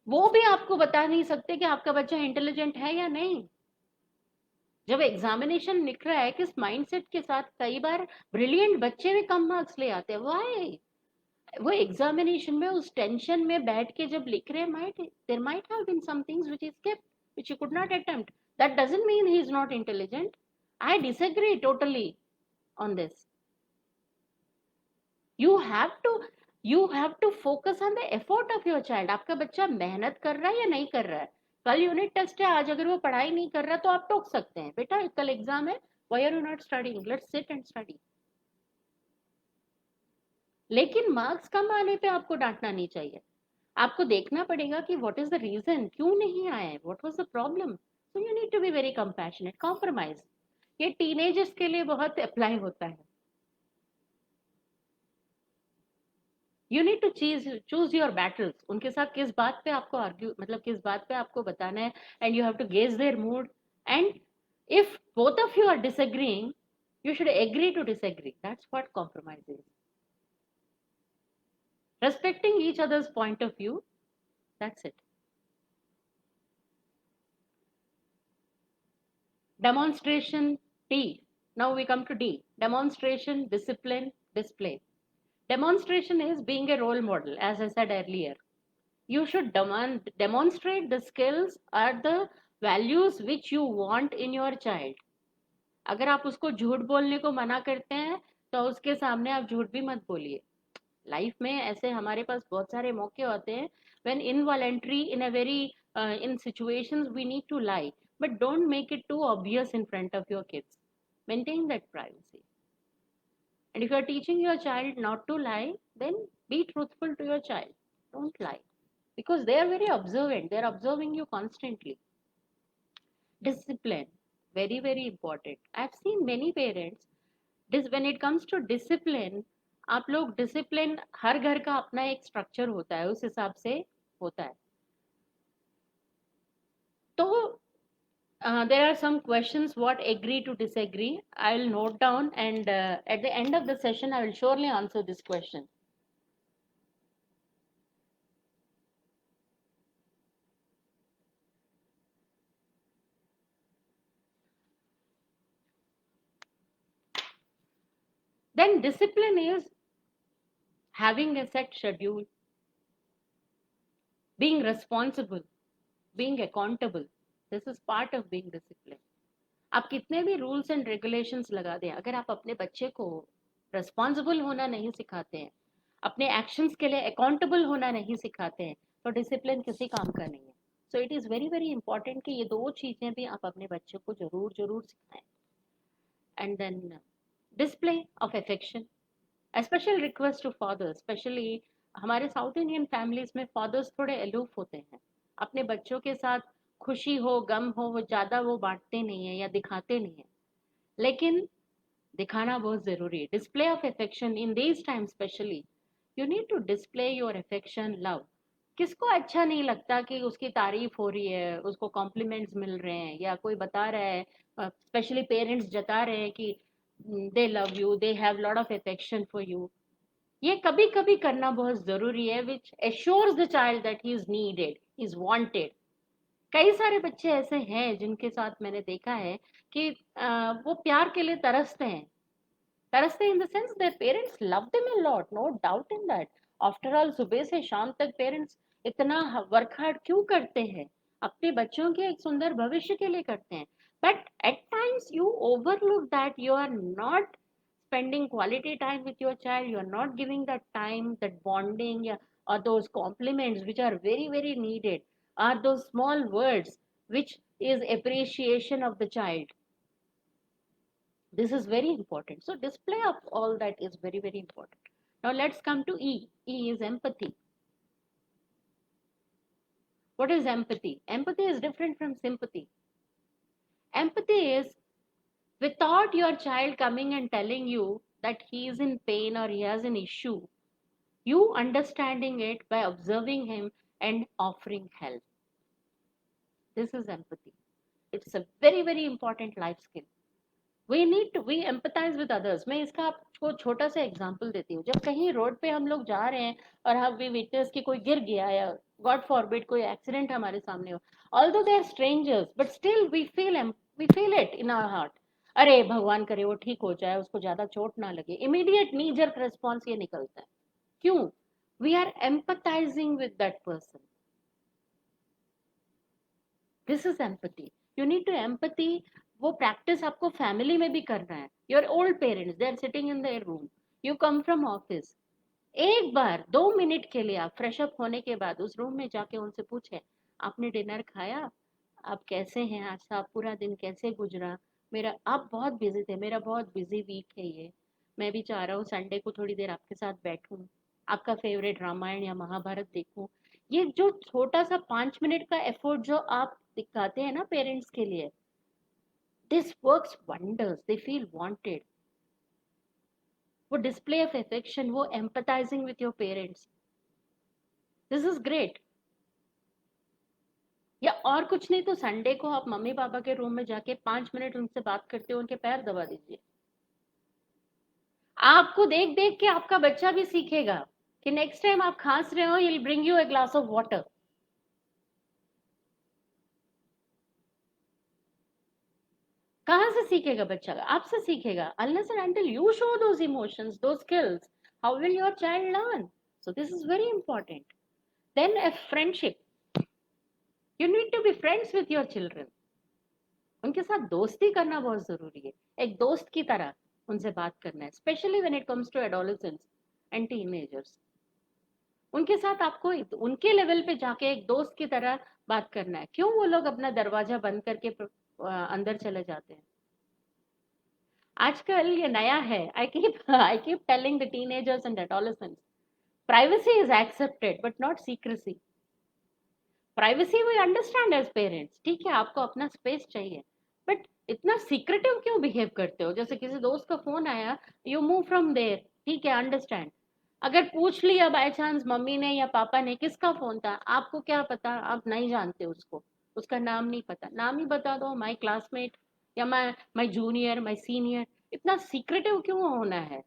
वो भी आपको बता नहीं सकते कि आपका बच्चा इंटेलिजेंट है या नहीं। जब एग्जामिनेशन निकल रहा है किस माइंडसेट के साथ, कई बार ब्रिलियंट बच्चे भी कम मार्क्स ले आते हैं। व्हाई? वो एग्जामिनेशन में उस टेंशन में बैठ के जब लिख रहे हैं, there might have been some things which is kept, which you could not attempt. That doesn't mean he is not intelligent. I disagree totally on this. You have to, you have to focus on the effort of your child. आपका बच्चा मेहनत कर रहा है या नहीं कर रहा है। कल यूनिट टेस्ट है, आज अगर वो पढ़ाई नहीं कर रहा तो आप टोक सकते हैं, बेटा कल एग्जाम है, why are you not studying, let's sit and study. लेकिन मार्क्स कम आने पे आपको डांटना नहीं चाहिए। आपको देखना पड़ेगा कि व्हाट इज द रीजन, क्यों नहीं आए, what was the problem. So you need to be very compassionate, compromise. ये टीनेजर्स के लिए बहुत अप्लाई होता है। You need to choose your battles. उनके साथ किस बात पे आपको आर्ग्यू, मतलब किस बात पे आपको बताना है, and you have to gauge their mood. And if both of you are disagreeing, you should agree to disagree. That's what compromise is. Respecting each other's point of view, that's it. Demonstration, D. Now we come to D. Demonstration, discipline, display. Demonstration is being a role model, as I said earlier. You should demonstrate the skills or the values which you want in your child. अगर आप उसको झूठ बोलने को मना करते हैं तो उसके सामने आप झूठ भी मत बोलिए। लाइफ में ऐसे हमारे पास बहुत सारे मौके होते हैं when involuntary in a very in situations we need to lie, but don't make it too obvious in front of your kids. Maintain that privacy. And if you are teaching your child not to lie, then be truthful to your child. Don't lie, because they are very observant, they are observing you constantly. Discipline, very very important. I've seen many parents, when it comes to discipline, आप लोग discipline, हर घर का अपना एक structure होता है, उस हिसाब से होता है। तो there are some questions what agree to disagree. I will note down, and at the end of the session I will surely answer this question. Then discipline is having a set schedule, being responsible, being accountable. This is part of being disciplined. आप कितने भी rules and regulations लगा दें, अगर आप अपने बच्चे को रिस्पॉन्सिबल होना नहीं सिखाते हैं, अपने एक्शंस के लिए अकाउंटेबल होना नहीं सिखाते हैं, तो डिसिप्लिन किसी काम का नहीं है। So it is very very important कि ये दो चीज़ें भी आप अपने बच्चे को जरूर जरूर सिखाएं। And then display of affection, special request to fathers. Specially हमारे साउथ इंडियन फैमिलीज में फादर्स थोड़े अलूफ होते हैं, अपने बच्चों के साथ खुशी हो गम हो वो ज़्यादा वो बांटते नहीं है या दिखाते नहीं है, लेकिन दिखाना बहुत ज़रूरी है। Display of affection in this time specially, you need to display your affection, love. किसको अच्छा नहीं लगता कि उसकी तारीफ हो रही है, उसको कॉम्प्लीमेंट्स मिल रहे हैं, या कोई बता रहा है, स्पेशली पेरेंट्स जता रहे हैं कि they love you, they have lot of affection for you. ये कभी कभी करना बहुत जरूरी है, which assures the child that he is needed, is wanted. कई सारे बच्चे ऐसे हैं जिनके साथ मैंने देखा है कि वो प्यार के लिए तरसते हैं, तरसते in the sense their parents love them a lot, no doubt in that. After all सुबह से शाम तक पेरेंट्स इतना वर्क हार्ड क्यों करते हैं, अपने बच्चों के एक सुंदर भविष्य के लिए करते हैं। But at times you overlook that you are not spending quality time with your child, you are not giving that time, that bonding, yeah, or those compliments which are very very needed, are those small words which is appreciation of the child. This is very important. So display of all that is very very important. Now let's come to E. E is empathy. What is empathy? Empathy is different from sympathy. Empathy is without your child coming and telling you that he is in pain or he has an issue, you understanding it by observing him and offering help. This is empathy. It's a very very important life skill. We empathize with others. मैं इसका आपको छोटा सा example देती हूँ। जब कहीं road पे हम लोग जा रहे हैं और हम वी विटनेस कि कोई गिर गया या गॉड फॉरबिड कोई एक्सीडेंट हमारे सामने हो, although they are strangers but still we feel it in our heart. अरे भगवान करे वो ठीक हो जाए, उसको ज्यादा चोट ना लगे, इमीडिएट नी जर्क रिस्पॉन्स ये निकलता है। क्यों? We are empathising with that person. This is empathy. You need to empathy. वो प्रैक्टिस आपको फैमिली में भी करना है। Your old parents, they are sitting in their room, you come from office, एक बार 2 मिनट के लिए आप फ्रेश अप होने के बाद उस रूम में जाके उनसे पूछें, आपने डिनर खाया, आप कैसे हैं, आज का पूरा दिन कैसे गुजरा। मेरा आप बहुत बिजी थे, मेरा बहुत बिजी वीक है ये, मैं भी चाह रहा हूँ संडे को थोड़ी देर आपके साथ बैठूं, आपका फेवरेट रामायण या महाभारत देखूं। ये जो छोटा सा 5 मिनट का एफर्ट जो आप दिखाते हैं ना पेरेंट्स के लिए, this works wonders, they feel wanted. वो डिस्प्ले ऑफ अफेक्शन, वो empathising with your parents, this is great. या और कुछ नहीं तो संडे को आप मम्मी पापा के रूम में जाके 5 मिनट उनसे बात करते हो, उनके पैर दबा दीजिए। आपको देख देख के आपका बच्चा भी सीखेगा कि नेक्स्ट टाइम आप खांस रहे हो, he will bring you a glass of water. कहाँ से सीखेगा बच्चा? आपसे सीखेगा। Unless and until you show those emotions, those skills, how will your child learn? So this is very important. Then a friendship, you need to be friends with your children. उनके साथ दोस्ती करना बहुत जरूरी है, एक दोस्त की तरह उनसे बात करना है, specially when it comes to adolescents and teenagers. उनके साथ आपको उनके लेवल पे जाके एक दोस्त की तरह बात करना है। क्यों वो लोग अपना दरवाजा बंद करके अंदर चले जाते हैं? आजकल ये नया है। I keep telling the teenagers and adolescents, privacy is accepted but not secrecy. Privacy we understand as parents, ठीक है आपको अपना स्पेस चाहिए, बट इतना सीक्रेटिव क्यों बिहेव करते हो? जैसे किसी दोस्त का फोन आया, यू मूव फ्रॉम देयर, ठीक है अंडरस्टैंड। अगर पूछ लिया बाय चांस मम्मी ने या पापा ने किसका फोन था, आपको क्या पता, आप नहीं जानते उसको, उसका नाम नहीं पता, नाम ही बता दो, माय क्लासमेट या माय जूनियर, माय सीनियर। इतना सीक्रेटिव क्यों होना है?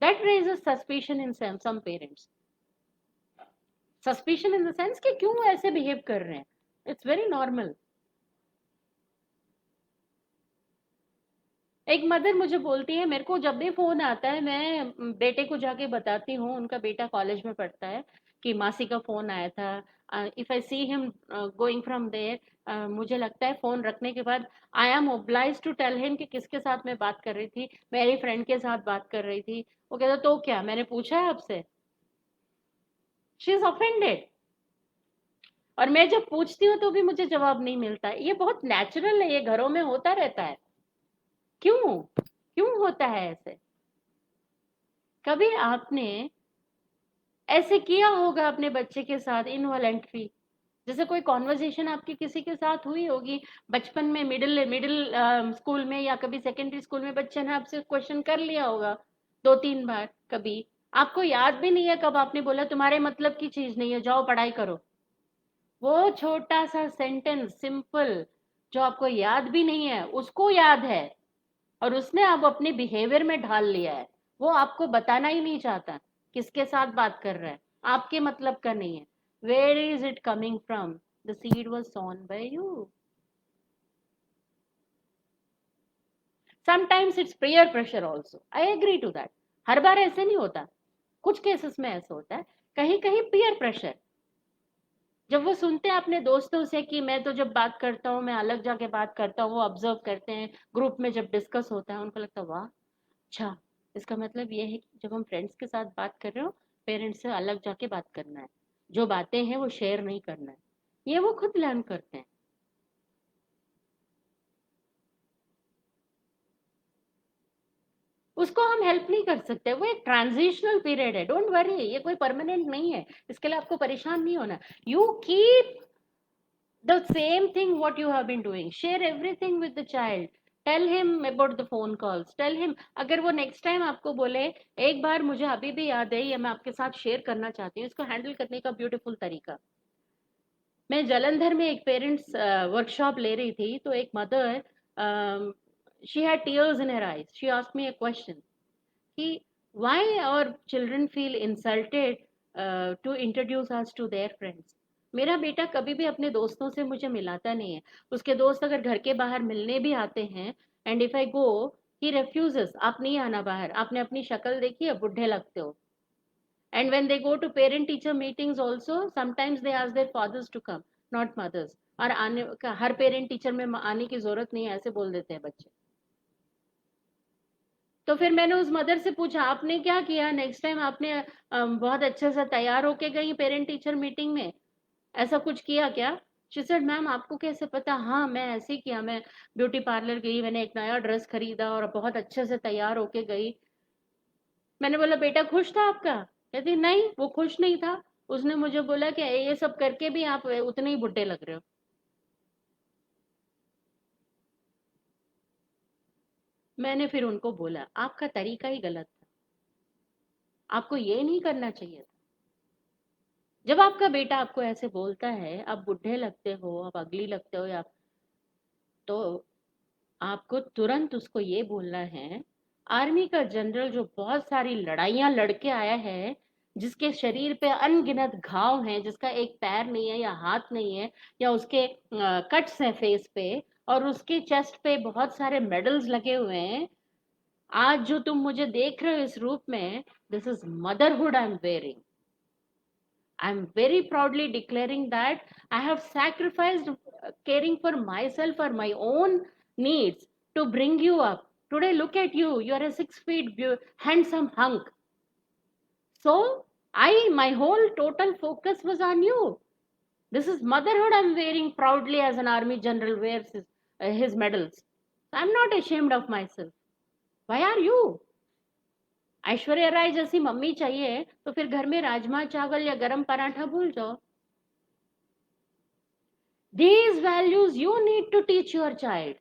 That raises suspicion in some parents. Suspicion in the sense कि क्यों ऐसे बिहेव कर रहे हैं, इट्स वेरी नॉर्मल। एक मदर मुझे बोलती है, मेरे को जब भी फोन आता है मैं बेटे को जाके बताती हूँ, उनका बेटा कॉलेज में पढ़ता है, कि मासी का फोन आया था। If I see him going from there, मुझे लगता है फोन रखने के बाद I am obliged to tell him कि किसके साथ मैं बात कर रही थी, मेरी फ्रेंड के साथ बात कर रही थी। वो कहता तो क्या मैंने पूछा है आपसे? She is offended. और मैं जब पूछती हूँ तो भी मुझे जवाब नहीं मिलता। ये बहुत नेचुरल है, ये घरों में होता रहता है। क्यों क्यों होता है ऐसे? कभी आपने ऐसे किया होगा अपने बच्चे के साथ इनवॉलेंट्री? जैसे कोई कॉन्वर्जेशन आपकी किसी के साथ हुई होगी बचपन में, मिडिल मिडिल स्कूल में या कभी सेकेंडरी स्कूल में, बच्चे ने आपसे क्वेश्चन कर लिया होगा 2-3 बार। कभी आपको याद भी नहीं है कब आपने बोला तुम्हारे मतलब की चीज नहीं है, जाओ पढ़ाई करो। वो छोटा सा सेंटेंस सिंपल जो आपको याद भी नहीं है उसको याद है, और उसने अब अपने बिहेवियर में ढाल लिया है। वो आपको बताना ही नहीं चाहता किसके साथ बात कर रहा है, आपके मतलब का नहीं है। Where is it coming from? The seed was sown by you. Sometimes it's prayer pressure also, I agree to that. हर बार ऐसे नहीं होता, कुछ केसेस में ऐसा होता है। कहीं कहीं पीयर प्रेशर, जब वो सुनते हैं अपने दोस्तों से कि मैं तो जब बात करता हूँ मैं अलग जाके बात करता हूँ, वो ऑब्जर्व करते हैं ग्रुप में जब डिस्कस होता है, उनको लगता है वाह, अच्छा, इसका मतलब ये है कि जब हम फ्रेंड्स के साथ बात कर रहे हो, पेरेंट्स से अलग जाके बात करना है, जो बातें हैं वो शेयर नहीं करना है। ये वो खुद लर्न करते हैं। उसको हम हेल्प नहीं कर सकते, वो एक ट्रांजिशनल पीरियड है, डोंट वरी, ये कोई परमानेंट नहीं है, इसके लिए आपको परेशान नहीं होना। You keep the same thing what you have been doing, share everything with the child, tell him about the phone calls, tell him। अगर वो नेक्स्ट टाइम आपको बोले एक बार मुझे अभी भी याद है, या मैं आपके साथ शेयर करना चाहती हूँ, इसको हैंडल करने का ब्यूटीफुल तरीका। मैं जलंधर में एक पेरेंट्स वर्कशॉप ले रही थी, तो एक mother, she had tears in her eyes, she asked me a question कि why our children feel insulted to introduce us to their friends। मेरा बेटा कभी भी अपने दोस्तों से मुझे मिलाता नहीं है, उसके दोस्त अगर घर के बाहर मिलने भी आते हैं, and if I go, he refuses, आप नहीं आना बाहर, आपने अपनी शक्ल देखी है, बुढ़े लगते हो। And when they go to parent teacher meetings also, sometimes they ask their fathers to come, not mothers। और आने हर पेरेंट टीचर में आने की जरूरत नहीं है, ऐसे बोल देते हैं बच्चे। तो फिर मैंने उस मदर से पूछा, आपने क्या किया नेक्स्ट टाइम? आपने बहुत अच्छे से तैयार होके गई पेरेंट टीचर मीटिंग में, ऐसा कुछ किया क्या? शी सेड, मैम आपको कैसे पता? हाँ, मैं ऐसे ही किया, मैं ब्यूटी पार्लर गई, मैंने एक नया ड्रेस खरीदा और बहुत अच्छे से तैयार होके गई। मैंने बोला, बेटा खुश था आपका? कहती, नहीं वो खुश नहीं था, उसने मुझे बोला कि ये सब करके भी आप उतने ही बुड्ढे लग रहे हो। मैंने फिर उनको बोला, आपका तरीका ही गलत था, आपको ये नहीं करना चाहिए था। जब आपका बेटा आपको ऐसे बोलता है, आप बुढ़े लगते हो, आप अगली लगते हो, या तो आपको तुरंत उसको ये बोलना है, आर्मी का जनरल जो बहुत सारी लड़ाइयां लड़के आया है, जिसके शरीर पे अनगिनत घाव हैं, जिसका एक पैर नहीं है या हाथ नहीं है, या उसके कट्स हैं फेस पे, और उसके चेस्ट पे बहुत सारे मेडल्स लगे हुए हैं, आज जो तुम मुझे देख रहे हो इस रूप में, this is motherhood I am wearing. I'm very proudly declaring that I have sacrificed caring for myself or my own needs to bring you up. Today, look at you. You are a 6 feet handsome hunk. So, my whole total focus was on you. This is motherhood I'm wearing proudly as an army general wears his medals. I'm not ashamed of myself. Why are you? Aishwarya Rai जैसी मम्मी चाहिए तो फिर घर में राजमा चावल या गरम पराठा भूल जाओ। These values you need to teach your child.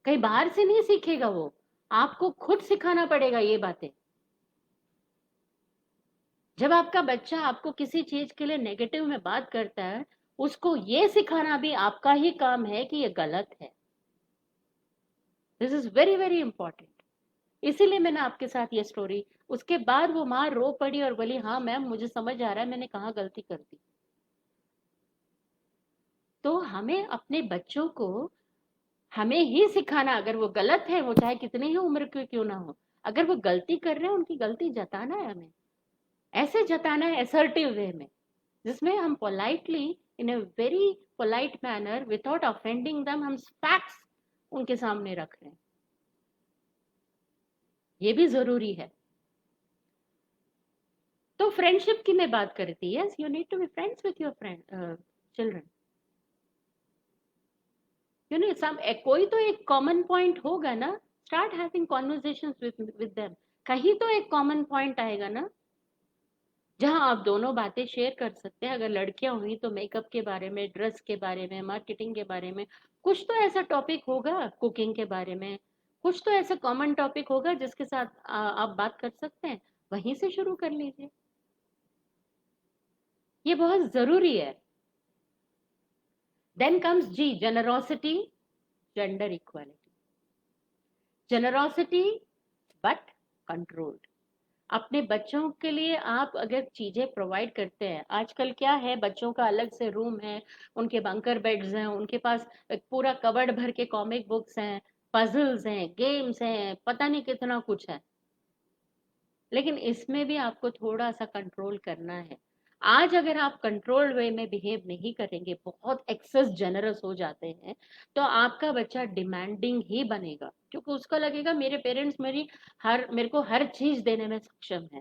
कहीं बाहर से नहीं सीखेगा वो, आपको खुद सिखाना पड़ेगा ये बातें। जब आपका बच्चा आपको किसी चीज के लिए नेगेटिव में बात करता है, उसको ये सिखाना भी आपका ही काम है कि ये गलत है। This is very very important. इसीलिए मैंने आपके साथ ये स्टोरी, उसके बाद वो माँ रो पड़ी और बोली, हाँ मैम मुझे समझ आ रहा है मैंने कहाँ गलती कर दी। तो हमें अपने बच्चों को हमें ही सिखाना, अगर वो गलत है, वो चाहे कितनी ही उम्र के क्यों ना हो, अगर वो गलती कर रहे हैं उनकी गलती जताना है हमें। ऐसे जताना है असर्टिव वे में, जिसमें हम politely, in a very polite manner, without offending them, हम फैक्ट्स उनके सामने रख रहे हैं। ये भी जरूरी है। तो फ्रेंडशिप की मैं बात करी थी। Yes, you need to be friends with your friend children. You know some, कोई तो एक कॉमन पॉइंट होगा ना। Start having conversations with them. कहीं तो एक कॉमन पॉइंट आएगा ना, जहां आप दोनों बातें शेयर कर सकते हैं। अगर लड़कियां हुई तो मेकअप के बारे में, ड्रेस के बारे में, मार्केटिंग के बारे में, कुछ तो ऐसा टॉपिक होगा, कुकिंग के बारे में, कुछ तो ऐसा कॉमन टॉपिक होगा जिसके साथ आप बात कर सकते हैं। वहीं से शुरू कर लीजिए, ये बहुत जरूरी है। Then comes G, generosity, gender equality. Generosity but controlled. अपने बच्चों के लिए आप अगर चीजें प्रोवाइड करते हैं, आजकल क्या है, बच्चों का अलग से रूम है, उनके बंकर बेड्स हैं, उनके पास एक पूरा कवर्ड भर के कॉमिक बुक्स हैं, पजल्स हैं, गेम्स हैं, पता नहीं कितना कुछ है। लेकिन इसमें भी आपको थोड़ा सा कंट्रोल करना है। आज अगर आप कंट्रोल वे में बिहेव नहीं करेंगे, बहुत एक्सेस जनरस हो जाते हैं, तो आपका बच्चा डिमांडिंग ही बनेगा, क्योंकि उसको लगेगा मेरे पेरेंट्स मेरे को हर चीज देने में सक्षम है।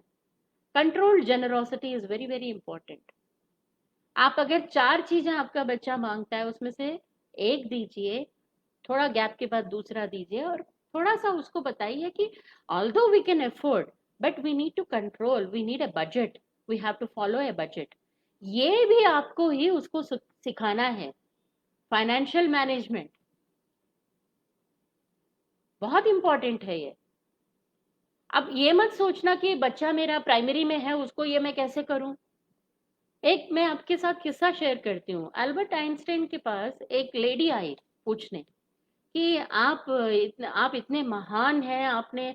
Controlled generosity is very very important. आप अगर 4 चीजें आपका बच्चा मांगता है, उसमें से एक दीजिए, थोड़ा गैप के बाद दूसरा दीजिए, और थोड़ा सा उसको बताइए कि although we can afford, but we need to control, we need a budget, we have to follow a budget. ये भी आपको ही उसको सिखाना है। फाइनेंशियल मैनेजमेंट बहुत इंपॉर्टेंट है ये। अब ये मत सोचना कि बच्चा मेरा प्राइमरी में है, उसको ये मैं कैसे करूं। एक मैं आपके साथ किस्सा शेयर करती हूँ। अल्बर्ट आइंस्टाइन के पास एक लेडी आई पूछने कि आप इतने महान हैं, आपने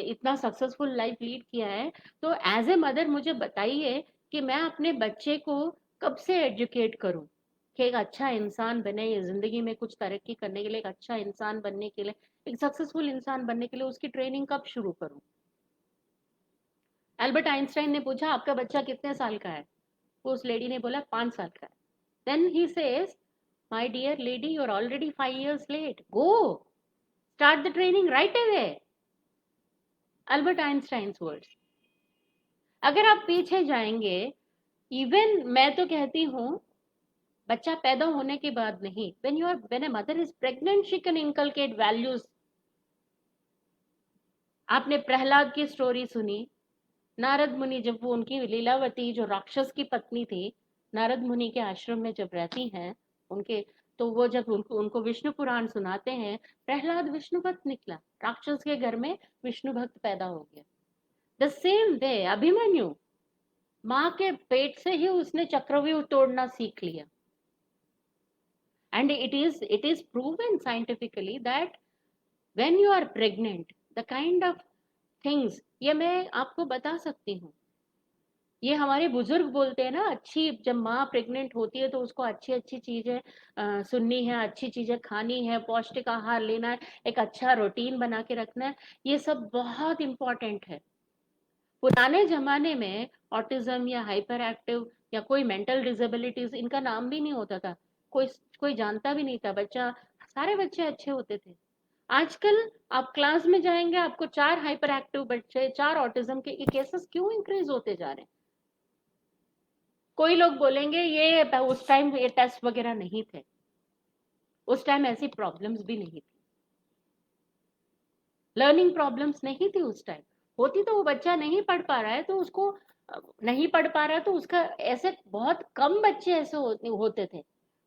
इतना सक्सेसफुल लाइफ लीड किया है, तो एज ए मदर मुझे बताइए कि मैं अपने बच्चे को कब से एजुकेट करूं कि एक अच्छा इंसान बने, ये जिंदगी में कुछ तरक्की करने के लिए, एक अच्छा इंसान बनने के लिए, एक सक्सेसफुल इंसान बनने के लिए उसकी ट्रेनिंग कब शुरू करूं। एल्बर्ट आइंस्टाइन ने पूछा, आपका बच्चा कितने साल का है? उस लेडी ने बोला 5 साल का है। Then he says, my dear lady, you're already 5 years late. Go start the training right away. Albert Einstein's words. अगर आप पीछे जाएंगे, इवन मैं तो कहती हूँ बच्चा पैदा होने के बाद नहीं, when a mother is pregnant she can inculcate values। आपने प्रहलाद की स्टोरी सुनी, नारद मुनि जब वो उनकी लीलावती जो राक्षस की पत्नी थी, नारद मुनि के आश्रम में जब रहती हैं उनके, तो वो जब उनको उनको विष्णु पुराण सुनाते हैं, प्रहलाद विष्णु भक्त निकला, राक्षस के घर में विष्णु भक्त पैदा हो गया। द सेम वे अभिमन्यु, माँ के पेट से ही उसने चक्रव्यूह तोड़ना सीख लिया। And it is proven scientifically that when you are pregnant the kind of things, ये मैं आपको बता सकती हूँ, ये हमारे बुजुर्ग बोलते हैं ना, अच्छी जब माँ प्रेग्नेंट होती है तो उसको अच्छी अच्छी चीजें सुननी है, अच्छी चीजें खानी है, पौष्टिक आहार लेना है, एक अच्छा रूटीन बना के रखना है, ये सब बहुत इंपॉर्टेंट है। पुराने जमाने में ऑटिज्म या हाइपर एक्टिव या कोई मेंटल डिसेबिलिटीज, इनका नाम भी नहीं होता था, कोई कोई जानता भी नहीं था, बच्चा, सारे बच्चे अच्छे होते थे। आजकल आप क्लास में जाएंगे, आपको 4 हाइपर एक्टिव बच्चे, 4 ऑटिज्म के केसेस क्यों इंक्रीज होते जा रहे हैं? कोई लोग बोलेंगे ये उस टाइम ये टेस्ट वगैरह नहीं थे, उस टाइम ऐसी प्रॉब्लम्स भी नहीं थी, लर्निंग प्रॉब्लम्स नहीं थी उस टाइम। होती तो वो बच्चा नहीं पढ़ पा रहा है तो उसको नहीं पढ़ पा रहा है तो उसका, ऐसे बहुत कम बच्चे ऐसे होते थे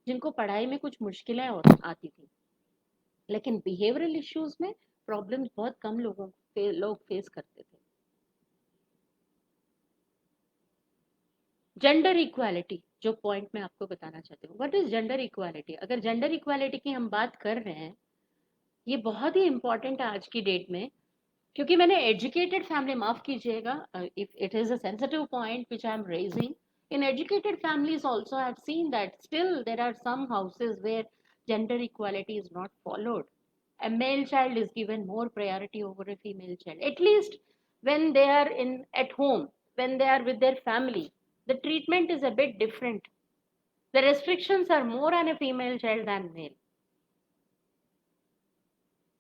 जिनको पढ़ाई में कुछ मुश्किलें आती थी, लेकिन बिहेवियरल इश्यूज में प्रॉब्लम्स बहुत कम लोग फेस करते थे। जेंडर इक्वालिटी, जो पॉइंट मैं आपको बताना चाहती हूँ, व्हाट इज जेंडर इक्वालिटी? अगर जेंडर इक्वालिटी की हम बात कर रहे हैं, ये बहुत ही इंपॉर्टेंट है आज की डेट में, क्योंकि मैंने एजुकेटेड फैमिली, माफ कीजिएगा if it is a sensitive point which I am raising, in educated families also I have seen that still there are some houses where gender equality is not followed. A male child is given more priority over a female child, at least when they are in at home, when they are with their family, the treatment is a bit different, the restrictions are more on a female child than male।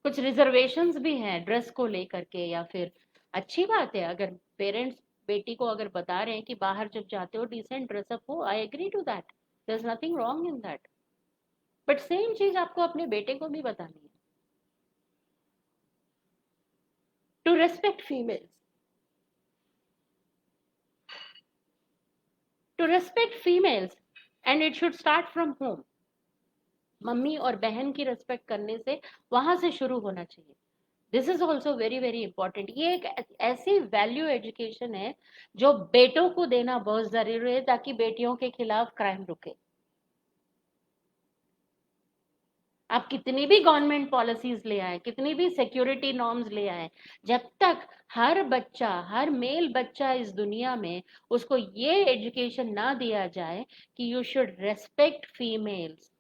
कुछ reservations भी हैं dress को लेकर के, या फिर अच्छी बात है अगर पेरेंट्स बेटी को अगर बता रहे हैं कि बाहर जब जाते हो डिसेंट ड्रेसअप हो, I agree to that, there is nothing wrong in that, but same चीज आपको अपने बेटे को भी बतानी है, to respect females, to respect females, and it should start from home. Mummy और बहन की रेस्पेक्ट करने से, वहां से शुरू होना चाहिए। This is also very very important. ये एक ऐसी वैल्यू एजुकेशन है जो बेटों को देना बहुत जरूरी है, ताकि बेटियों के खिलाफ क्राइम रुके। आप कितनी भी गवर्नमेंट पॉलिसीज ले आए, कितनी भी सिक्योरिटी नॉर्म्स ले आए, जब तक हर बच्चा, हर मेल बच्चा इस दुनिया में, उसको ये एजुकेशन ना दिया जाए कि you should respect females,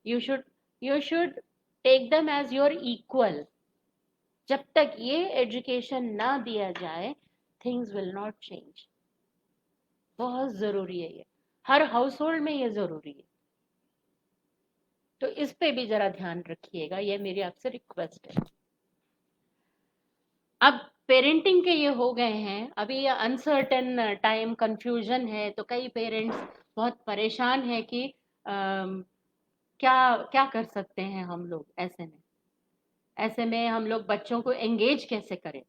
you should you should take them as your equal, जब तक ये एजुकेशन ना दिया जाए, थिंग्स विल नॉट चेंज। बहुत जरूरी है ये, हर हाउस होल्ड में ये जरूरी है, तो इस पे भी जरा ध्यान रखिएगा, ये मेरी आपसे रिक्वेस्ट है। अब पेरेंटिंग के ये हो गए हैं, अभी ये अनसर्टेन टाइम, कंफ्यूजन है, तो कई पेरेंट्स बहुत परेशान है कि क्या क्या कर सकते हैं हम लोग ऐसे में हम लोग बच्चों को एंगेज कैसे करें।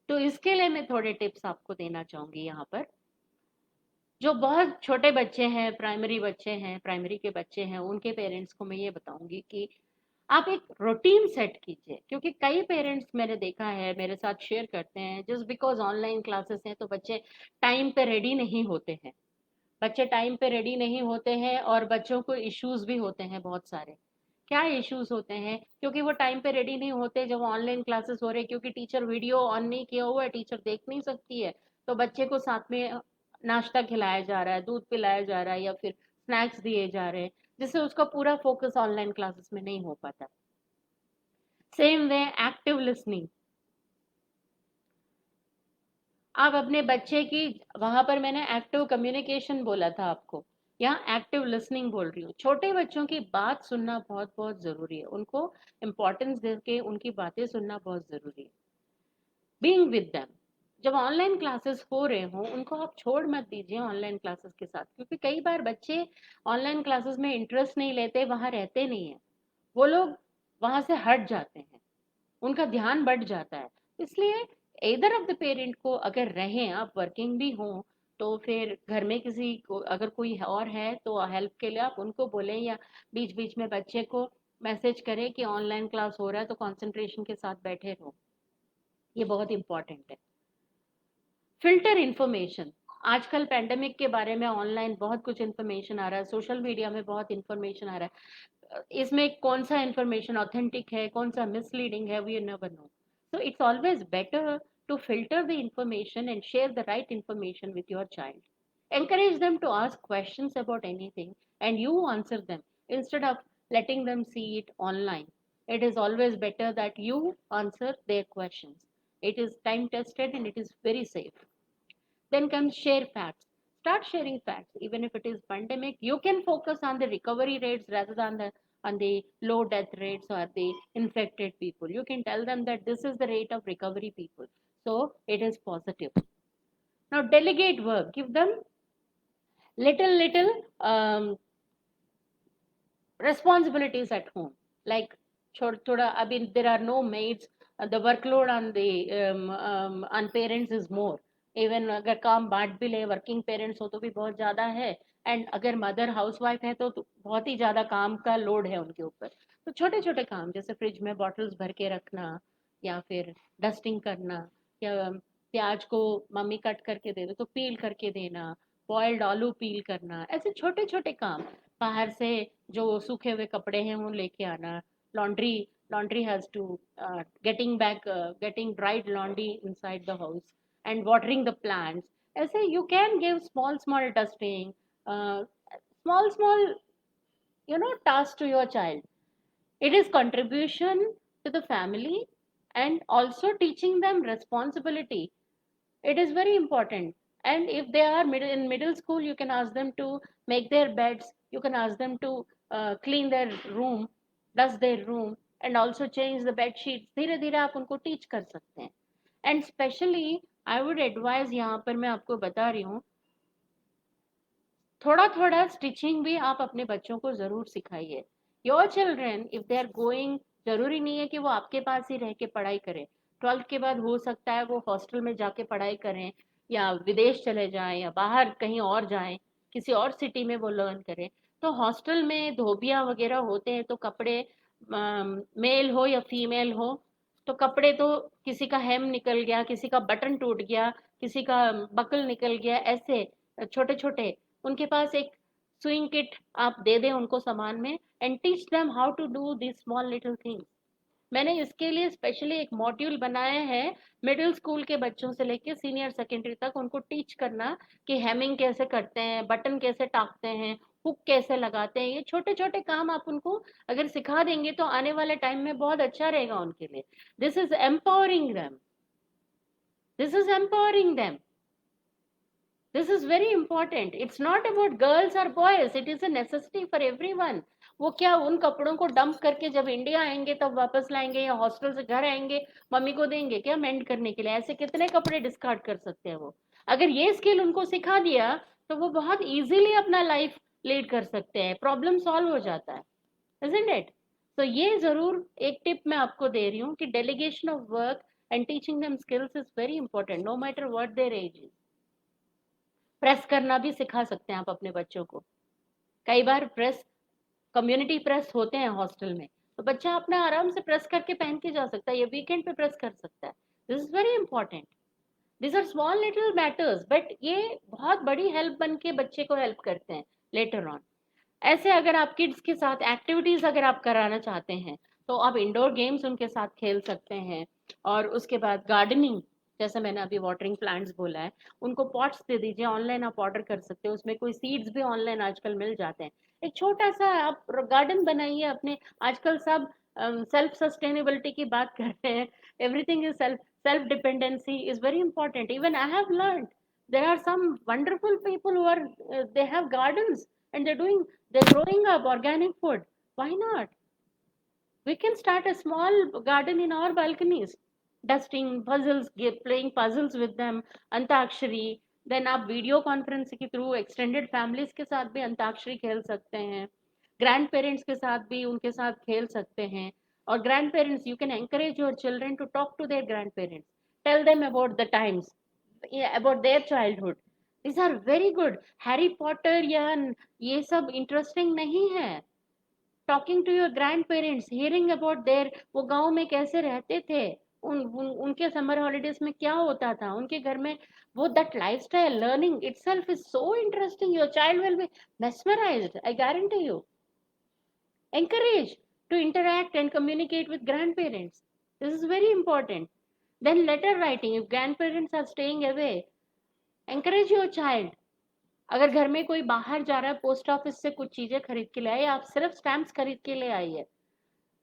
तो इसके लिए मैं थोड़े टिप्स आपको देना चाहूंगी यहाँ पर। जो बहुत छोटे बच्चे हैं, प्राइमरी के बच्चे हैं, उनके पेरेंट्स को मैं ये बताऊंगी कि आप एक रूटीन सेट कीजिए, क्योंकि कई पेरेंट्स मैंने देखा है, मेरे साथ शेयर करते हैं, जस्ट बिकॉज ऑनलाइन क्लासेस हैं तो बच्चे टाइम पे रेडी नहीं होते हैं, बच्चे टाइम पे रेडी नहीं होते हैं, और बच्चों को इश्यूज भी होते हैं बहुत सारे। क्या इश्यूज होते हैं? क्योंकि वो टाइम पे रेडी नहीं होते जब ऑनलाइन क्लासेस हो रहे हैं, क्योंकि टीचर वीडियो ऑन नहीं किया हुआ है, टीचर देख नहीं सकती है, तो बच्चे को साथ में नाश्ता खिलाया जा रहा है, दूध पिलाया जा रहा है, या फिर स्नैक्स दिए जा रहे हैं, जिससे उसका पूरा फोकस ऑनलाइन क्लासेस में नहीं हो पाता। सेम वे एक्टिव लिसनिंग, आप अपने बच्चे की, वहां पर मैंने एक्टिव कम्युनिकेशन बोला था आपको, यहाँ एक्टिव लिसनिंग बोल रही हूँ। छोटे बच्चों की बात सुनना बहुत बहुत जरूरी है, उनको इम्पोर्टेंस देके उनकी बातें सुनना बहुत जरूरी है। Being with them. जब ऑनलाइन क्लासेस हो रहे हों उनको आप छोड़ मत दीजिए ऑनलाइन क्लासेस के साथ, क्योंकि कई बार बच्चे ऑनलाइन क्लासेस में इंटरेस्ट नहीं लेते, वहां रहते नहीं है, वो लोग वहां से हट जाते हैं, उनका ध्यान बढ़ जाता है। इसलिए इधर ऑफ द पेरेंट को अगर रहें, आप वर्किंग भी हो, तो फिर घर में किसी को अगर कोई और है तो हेल्प के लिए आप उनको बोलें, या बीच बीच में बच्चे को मैसेज करें कि ऑनलाइन क्लास हो रहा है तो कंसंट्रेशन के साथ बैठे रहो। ये बहुत इंपॉर्टेंट है। फिल्टर इंफॉर्मेशन, आजकल पेंडेमिक के बारे में ऑनलाइन बहुत कुछ इंफॉर्मेशन आ रहा है, सोशल मीडिया में बहुत इंफॉर्मेशन आ रहा है, इसमें कौन सा इंफॉर्मेशन ऑथेंटिक है, कौन सा मिसलीडिंग है, we never know. So it's always better to filter the information and share the right information with your child. Encourage them to ask questions about anything and you answer them instead of letting them see it online. It is always better that you answer their questions. It is time tested and it is very safe. Then comes share facts. Start sharing facts. Even if it is pandemic, you can focus on the recovery rates rather than the low death rates or the infected people. You can tell them that this is the rate of recovery people. So it is positive. Now delegate work. Give them little responsibilities at home. Like thoda, I mean, there are no maids. The workload on parents is more. Even अगर काम बांट भी ले, working parents हो तो भी बहुत ज्यादा है, एंड अगर मदर हाउस वाइफ है तो बहुत ही ज्यादा काम का लोड है उनके ऊपर। तो छोटे छोटे काम जैसे फ्रिज में बॉटल्स भर के रखना, या फिर डस्टिंग करना, या प्याज को मम्मी कट करके दे दो तो पील करके देना, बॉइल्ड आलू पील करना, ऐसे छोटे छोटे काम। बाहर से जो सूखे हुए कपड़े हैं वो लेके आना, laundry laundry has to getting dried laundry inside the house, and watering the plants. ऐसे you can give small dusting, small tasks to your child. It is contribution to the family and also teaching them responsibility. It is very important. And if they are in middle school, you can ask them to make their beds, you can ask them to clean their room, dust their room, and also change the bed sheets. धीरे धीरे आप उनको teach कर सकते हैं। And specially I would advise, यहाँ पर मैं आपको बता रही हूँ, थोड़ा थोड़ा स्टिचिंग भी आप अपने बच्चों को जरूर सिखाइए। Your children if they are going, जरूरी नहीं है कि वो आपके पास ही रह के पढ़ाई करें, 12th के बाद हो सकता है वो हॉस्टल में जाके पढ़ाई करें, या विदेश चले जाएं, या बाहर कहीं और जाएं, किसी और सिटी में वो लर्न करें। तो हॉस्टल में धोबिया वगैरह होते हैं, तो कपड़े मेल हो या फीमेल हो, तो कपड़े तो किसी का हेम निकल गया, किसी का बटन टूट गया, किसी का बकल निकल गया, ऐसे छोटे छोटे, उनके पास एक स्विंग किट आप दे दें उनको सामान में, and teach them how to do this small little things. मैंने इसके लिए स्पेशली एक मॉड्यूल बनाया है, मिडिल स्कूल के बच्चों से लेके सीनियर सेकेंडरी तक उनको टीच करना कि हेमिंग कैसे करते हैं, बटन कैसे टाकते हैं, हुक कैसे लगाते हैं। ये छोटे छोटे काम आप उनको अगर सिखा देंगे तो आने वाले टाइम में बहुत अच्छा रहेगा उनके लिए। This is empowering them, this is empowering them, this is very important. It's not about girls or boys, it is a necessity for everyone. वो क्या उन कपड़ों को डंप करके जब इंडिया आएंगे तब वापस लाएंगे, या हॉस्टल से घर आएंगे मम्मी को देंगे क्या मेंड करने के लिए? ऐसे कितने कपड़े डिस्कार्ड कर सकते हैं वो। अगर ये स्किल उनको सिखा दिया तो वो बहुत इजीली अपना लाइफ लीड कर सकते हैं, प्रॉब्लम सॉल्व हो जाता है, isn't it? तो ये जरूर एक टिप मैं आपको दे रही हूँ कि delegation of work and teaching them skills is very important, no matter what their age is. Press करना भी सिखा सकते हैं आप अपने बच्चों को। कई बार प्रेस, कम्युनिटी प्रेस होते हैं हॉस्टल में, तो बच्चा अपना आराम से प्रेस करके पहन के जा सकता है, या वीकेंड पे प्रेस कर सकता है। This is very important. This are small little matters, but ये बहुत बड़ी हेल्प बन के बच्चे को हेल्प करते हैं लेटर ऑन। ऐसे अगर आप किड्स के साथ एक्टिविटीज अगर आप कराना चाहते हैं तो आप इंडोर गेम्स उनके साथ खेल सकते हैं। और उसके बाद गार्डनिंग, जैसे मैंने अभी वाटरिंग प्लांट्स बोला है, उनको पॉट्स दे दीजिए, ऑनलाइन आप ऑर्डर कर सकते हो, उसमें कोई सीड्स भी ऑनलाइन आजकल मिल जाते हैं। एक छोटा सा आप गार्डन बनाइए अपने। आजकल सब सेल्फ सस्टेनेबिलिटी की बात कर रहे हैं, everything is self dependency is very important. Even I have learned there are some wonderful people who are they have gardens and they're growing up organic food. Why not? We can start a small garden in our balconies. Dusting, puzzles, playing puzzles with them, Antakshari. Then आप video conference के through extended families के साथ भी अंताक्षरी खेल सकते हैं, grand parents के साथ भी उनके साथ खेल सकते हैं। और grandparents, you can encourage your children to talk to their grandparents, tell them about the times, about their childhood. This are very good. Harry Potter या ये सब इंटरेस्टिंग नहीं है। Talking to your grandparents, hearing about their, वो गांव में कैसे रहते थे, उनके समर हॉलीडेज में क्या होता था उनके घर में, वो that lifestyle learning itself is so interesting. Your child will be mesmerized, I guarantee you. Encourage to interact and communicate with grandparents. This is very important. Then letter writing, if grandparents are staying away, encourage your child. अगर घर में कोई बाहर जा रहा है, post office से कुछ चीजें खरीद के ले आए, आप सिर्फ स्टैम्प्स खरीद के ले आई है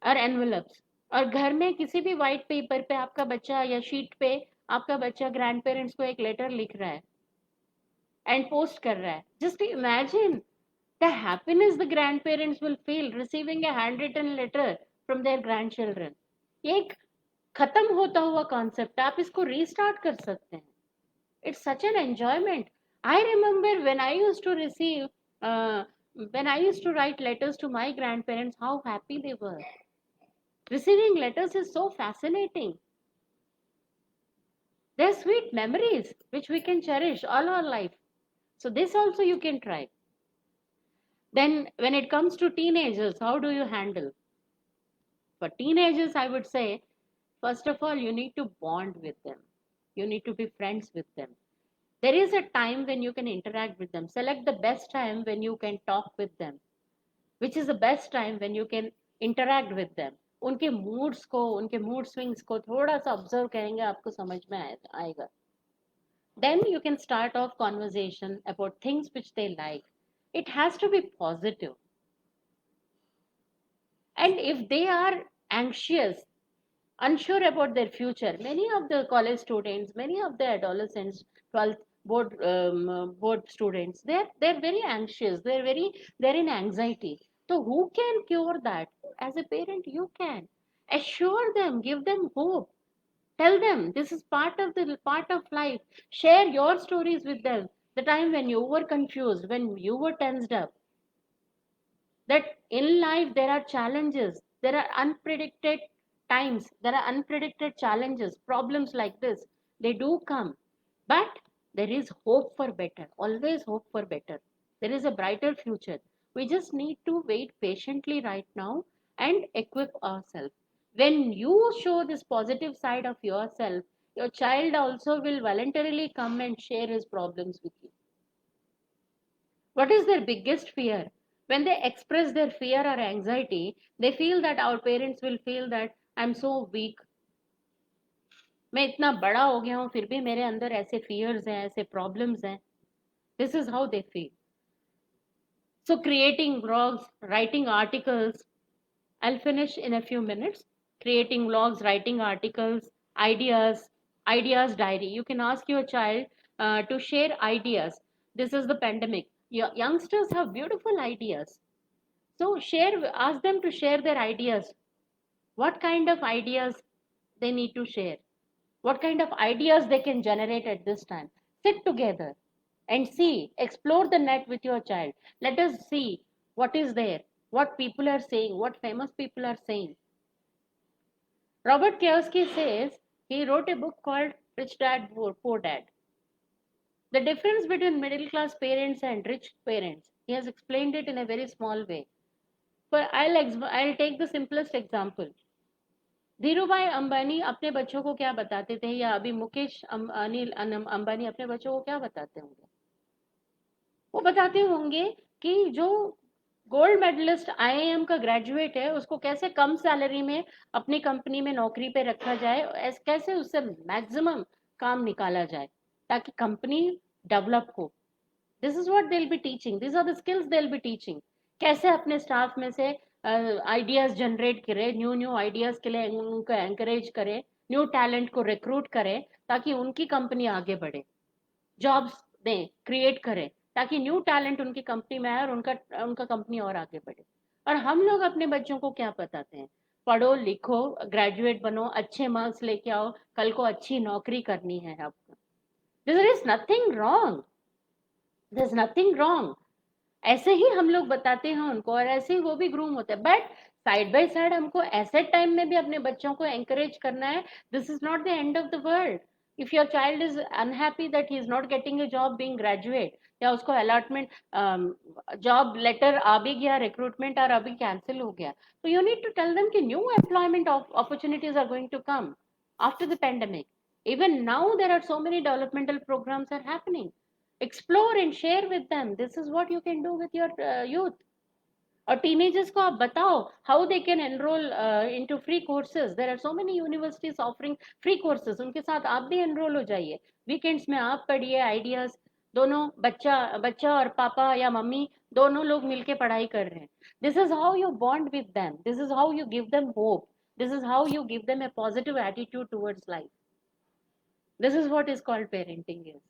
और एनवेलप्स, और घर में किसी भी व्हाइट पेपर पे आपका बच्चा या शीट पे आपका बच्चा ग्रैंड पेरेंट्स को एक लेटर लिख रहा है एंड पोस्ट कर रहा है, just imagine the happiness the grandparents will feel receiving a handwritten letter from their grandchildren. ये एक खत्म होता हुआ कॉन्सेप्ट, आप इसको रीस्टार्ट कर सकते हैं. It's such an enjoyment. I remember when I used to receive, when I used to write letters to my grandparents, how happy they were. Receiving letters is so fascinating. They're sweet memories which we can cherish all our life. So this also you can try. Then when it comes to teenagers, how do you handle? For teenagers, I would say, first of all, you need to bond with them. You need to be friends with them. There is a time when you can interact with them. Select the best time when you can talk with them. Which is the best time when you can interact with them. उनके moods को, उनके mood swings को थोड़ा सा observe करेंगे, आपको समझ में आएगा. Then you can start off conversation about things which they like. It has to be positive. And if they are anxious, unsure about their future, many of the college students, many of the adolescents, 12th board students, they're very anxious, they're in anxiety. So who can cure that? As a parent, you can assure them, give them hope, tell them this is part of life. Share your stories with them, the time when you were confused, when you were tensed up, that in life there are challenges, there are unpredicted times, there are unpredicted challenges, problems like this, they do come, but there is hope for better, always hope for better. There is a brighter future. We just need to wait patiently right now and equip ourselves. When you show this positive side of yourself, your child also will voluntarily come and share his problems with you. What is their biggest fear? When they express their fear or anxiety, they feel that our parents will feel that I'm so weak. मैं इतना बड़ा हो गया हूँ फिर भी मेरे अंदर ऐसे fears हैं, ऐसे problems हैं. This is how they feel. So creating blogs, writing articles, I'll finish in a few minutes. Creating blogs, writing articles, ideas diary. You can ask your child to share ideas. This is the pandemic. Your youngsters have beautiful ideas. So ask them to share their ideas. What kind of ideas they need to share? What kind of ideas they can generate at this time? Sit together and see, explore the net with your child. Let us see what is there, what people are saying, what famous people are saying. Robert Kiyosaki says he wrote a book called Rich Dad Poor Dad. The difference between middle class parents and rich parents. He has explained it in a very small way. But I'll take the simplest example. Dhirubhai Ambani अपने बच्चों को क्या बताते थे, या अभी मुकेश अनिल अंबानी अपने बच्चों को क्या बताते होंगे? वो बताते होंगे कि जो गोल्ड मेडलिस्ट आईआईएम का ग्रेजुएट है उसको कैसे कम सैलरी में अपनी कंपनी में नौकरी पे रखा जाए, कैसे उससे मैक्सिमम काम निकाला जाए ताकि कंपनी डेवलप हो. This is what they will be teaching, this are the skills they will be teaching. कैसे अपने स्टाफ में से आइडियाज जनरेट करे, न्यू आइडियाज के लिए उनको एंकरेज करे, न्यू टैलेंट को रिक्रूट करे ताकि उनकी कंपनी आगे बढ़े, जॉब्स दें, क्रिएट करें ताकि न्यू टैलेंट उनकी कंपनी में आए और उनका कंपनी और आगे बढ़े. और हम लोग अपने बच्चों को क्या बताते हैं? पढ़ो लिखो, ग्रेजुएट बनो, अच्छे मार्क्स लेके आओ, कल को अच्छी नौकरी करनी है आपको। There is nothing wrong, there is nothing wrong. ऐसे ही हम लोग बताते हैं उनको और ऐसे ही वो भी ग्रूम होते हैं। बट साइड बाय साइड हमको ऐसे टाइम में भी अपने बच्चों को एंकरेज करना है। This is not the end of the world. If your child is unhappy that he is not getting a job being graduate, या उसको अलॉटमेंट जॉब लेटर आ भी गया, रिक्रूटमेंट और अभी कैंसिल हो गया, तो you need to tell them कि new employment opportunities are going to come after the pandemic. Even now there are so many developmental programs are happening. Explore and share with them. This is what you can do with your youth. और teenagers को आप बताओ how they can enroll into free courses. There are so many universities offering free courses. उनके साथ आप भी enroll हो जाइए, weekends में आप पढ़िए, ideas दोनों बच्चा बच्चा और पापा या मम्मी दोनों लोग मिलके पढ़ाई कर रहे हैं. This is how you bond with them. This is how you give them hope. This is how you give them a positive attitude towards life. This is what is called parenting is.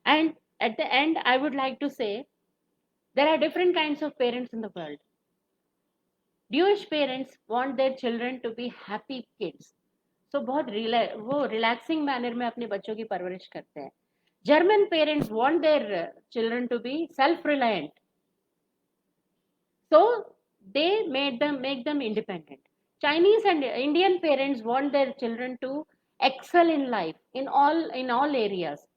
And at the end, I would like to say there are different kinds of parents in the world. Jewish parents want their children to be happy kids. So बहुत वो relaxing manner में अपने बच्चों की परवरिश करते हैं. German parents want their children to be self-reliant. So they make them independent. Chinese and Indian parents want their children to excel in life in all areas.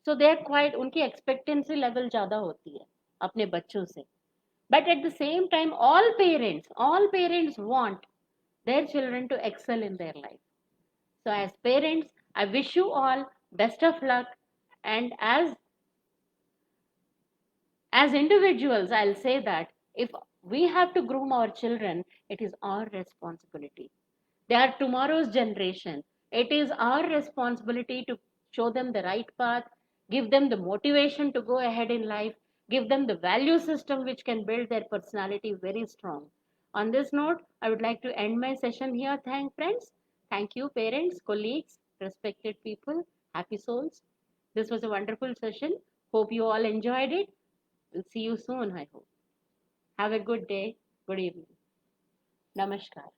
So they are quite उनकी expectancy level ज़्यादा होती है अपने बच्चों से. But at the same time, all parents want their children to excel in their life. So as parents, I wish you all best of luck. And as individuals, I'll say that if we have to groom our children, it is our responsibility. They are tomorrow's generation. It is our responsibility to show them the right path, give them the motivation to go ahead in life, give them the value system which can build their personality very strong. On this note, I would like to end my session here. Thank friends. Thank you, parents, colleagues, respected people, happy souls. This was a wonderful session. Hope you all enjoyed it. We'll see you soon, I hope. Have a good day. Good evening. Namaskar.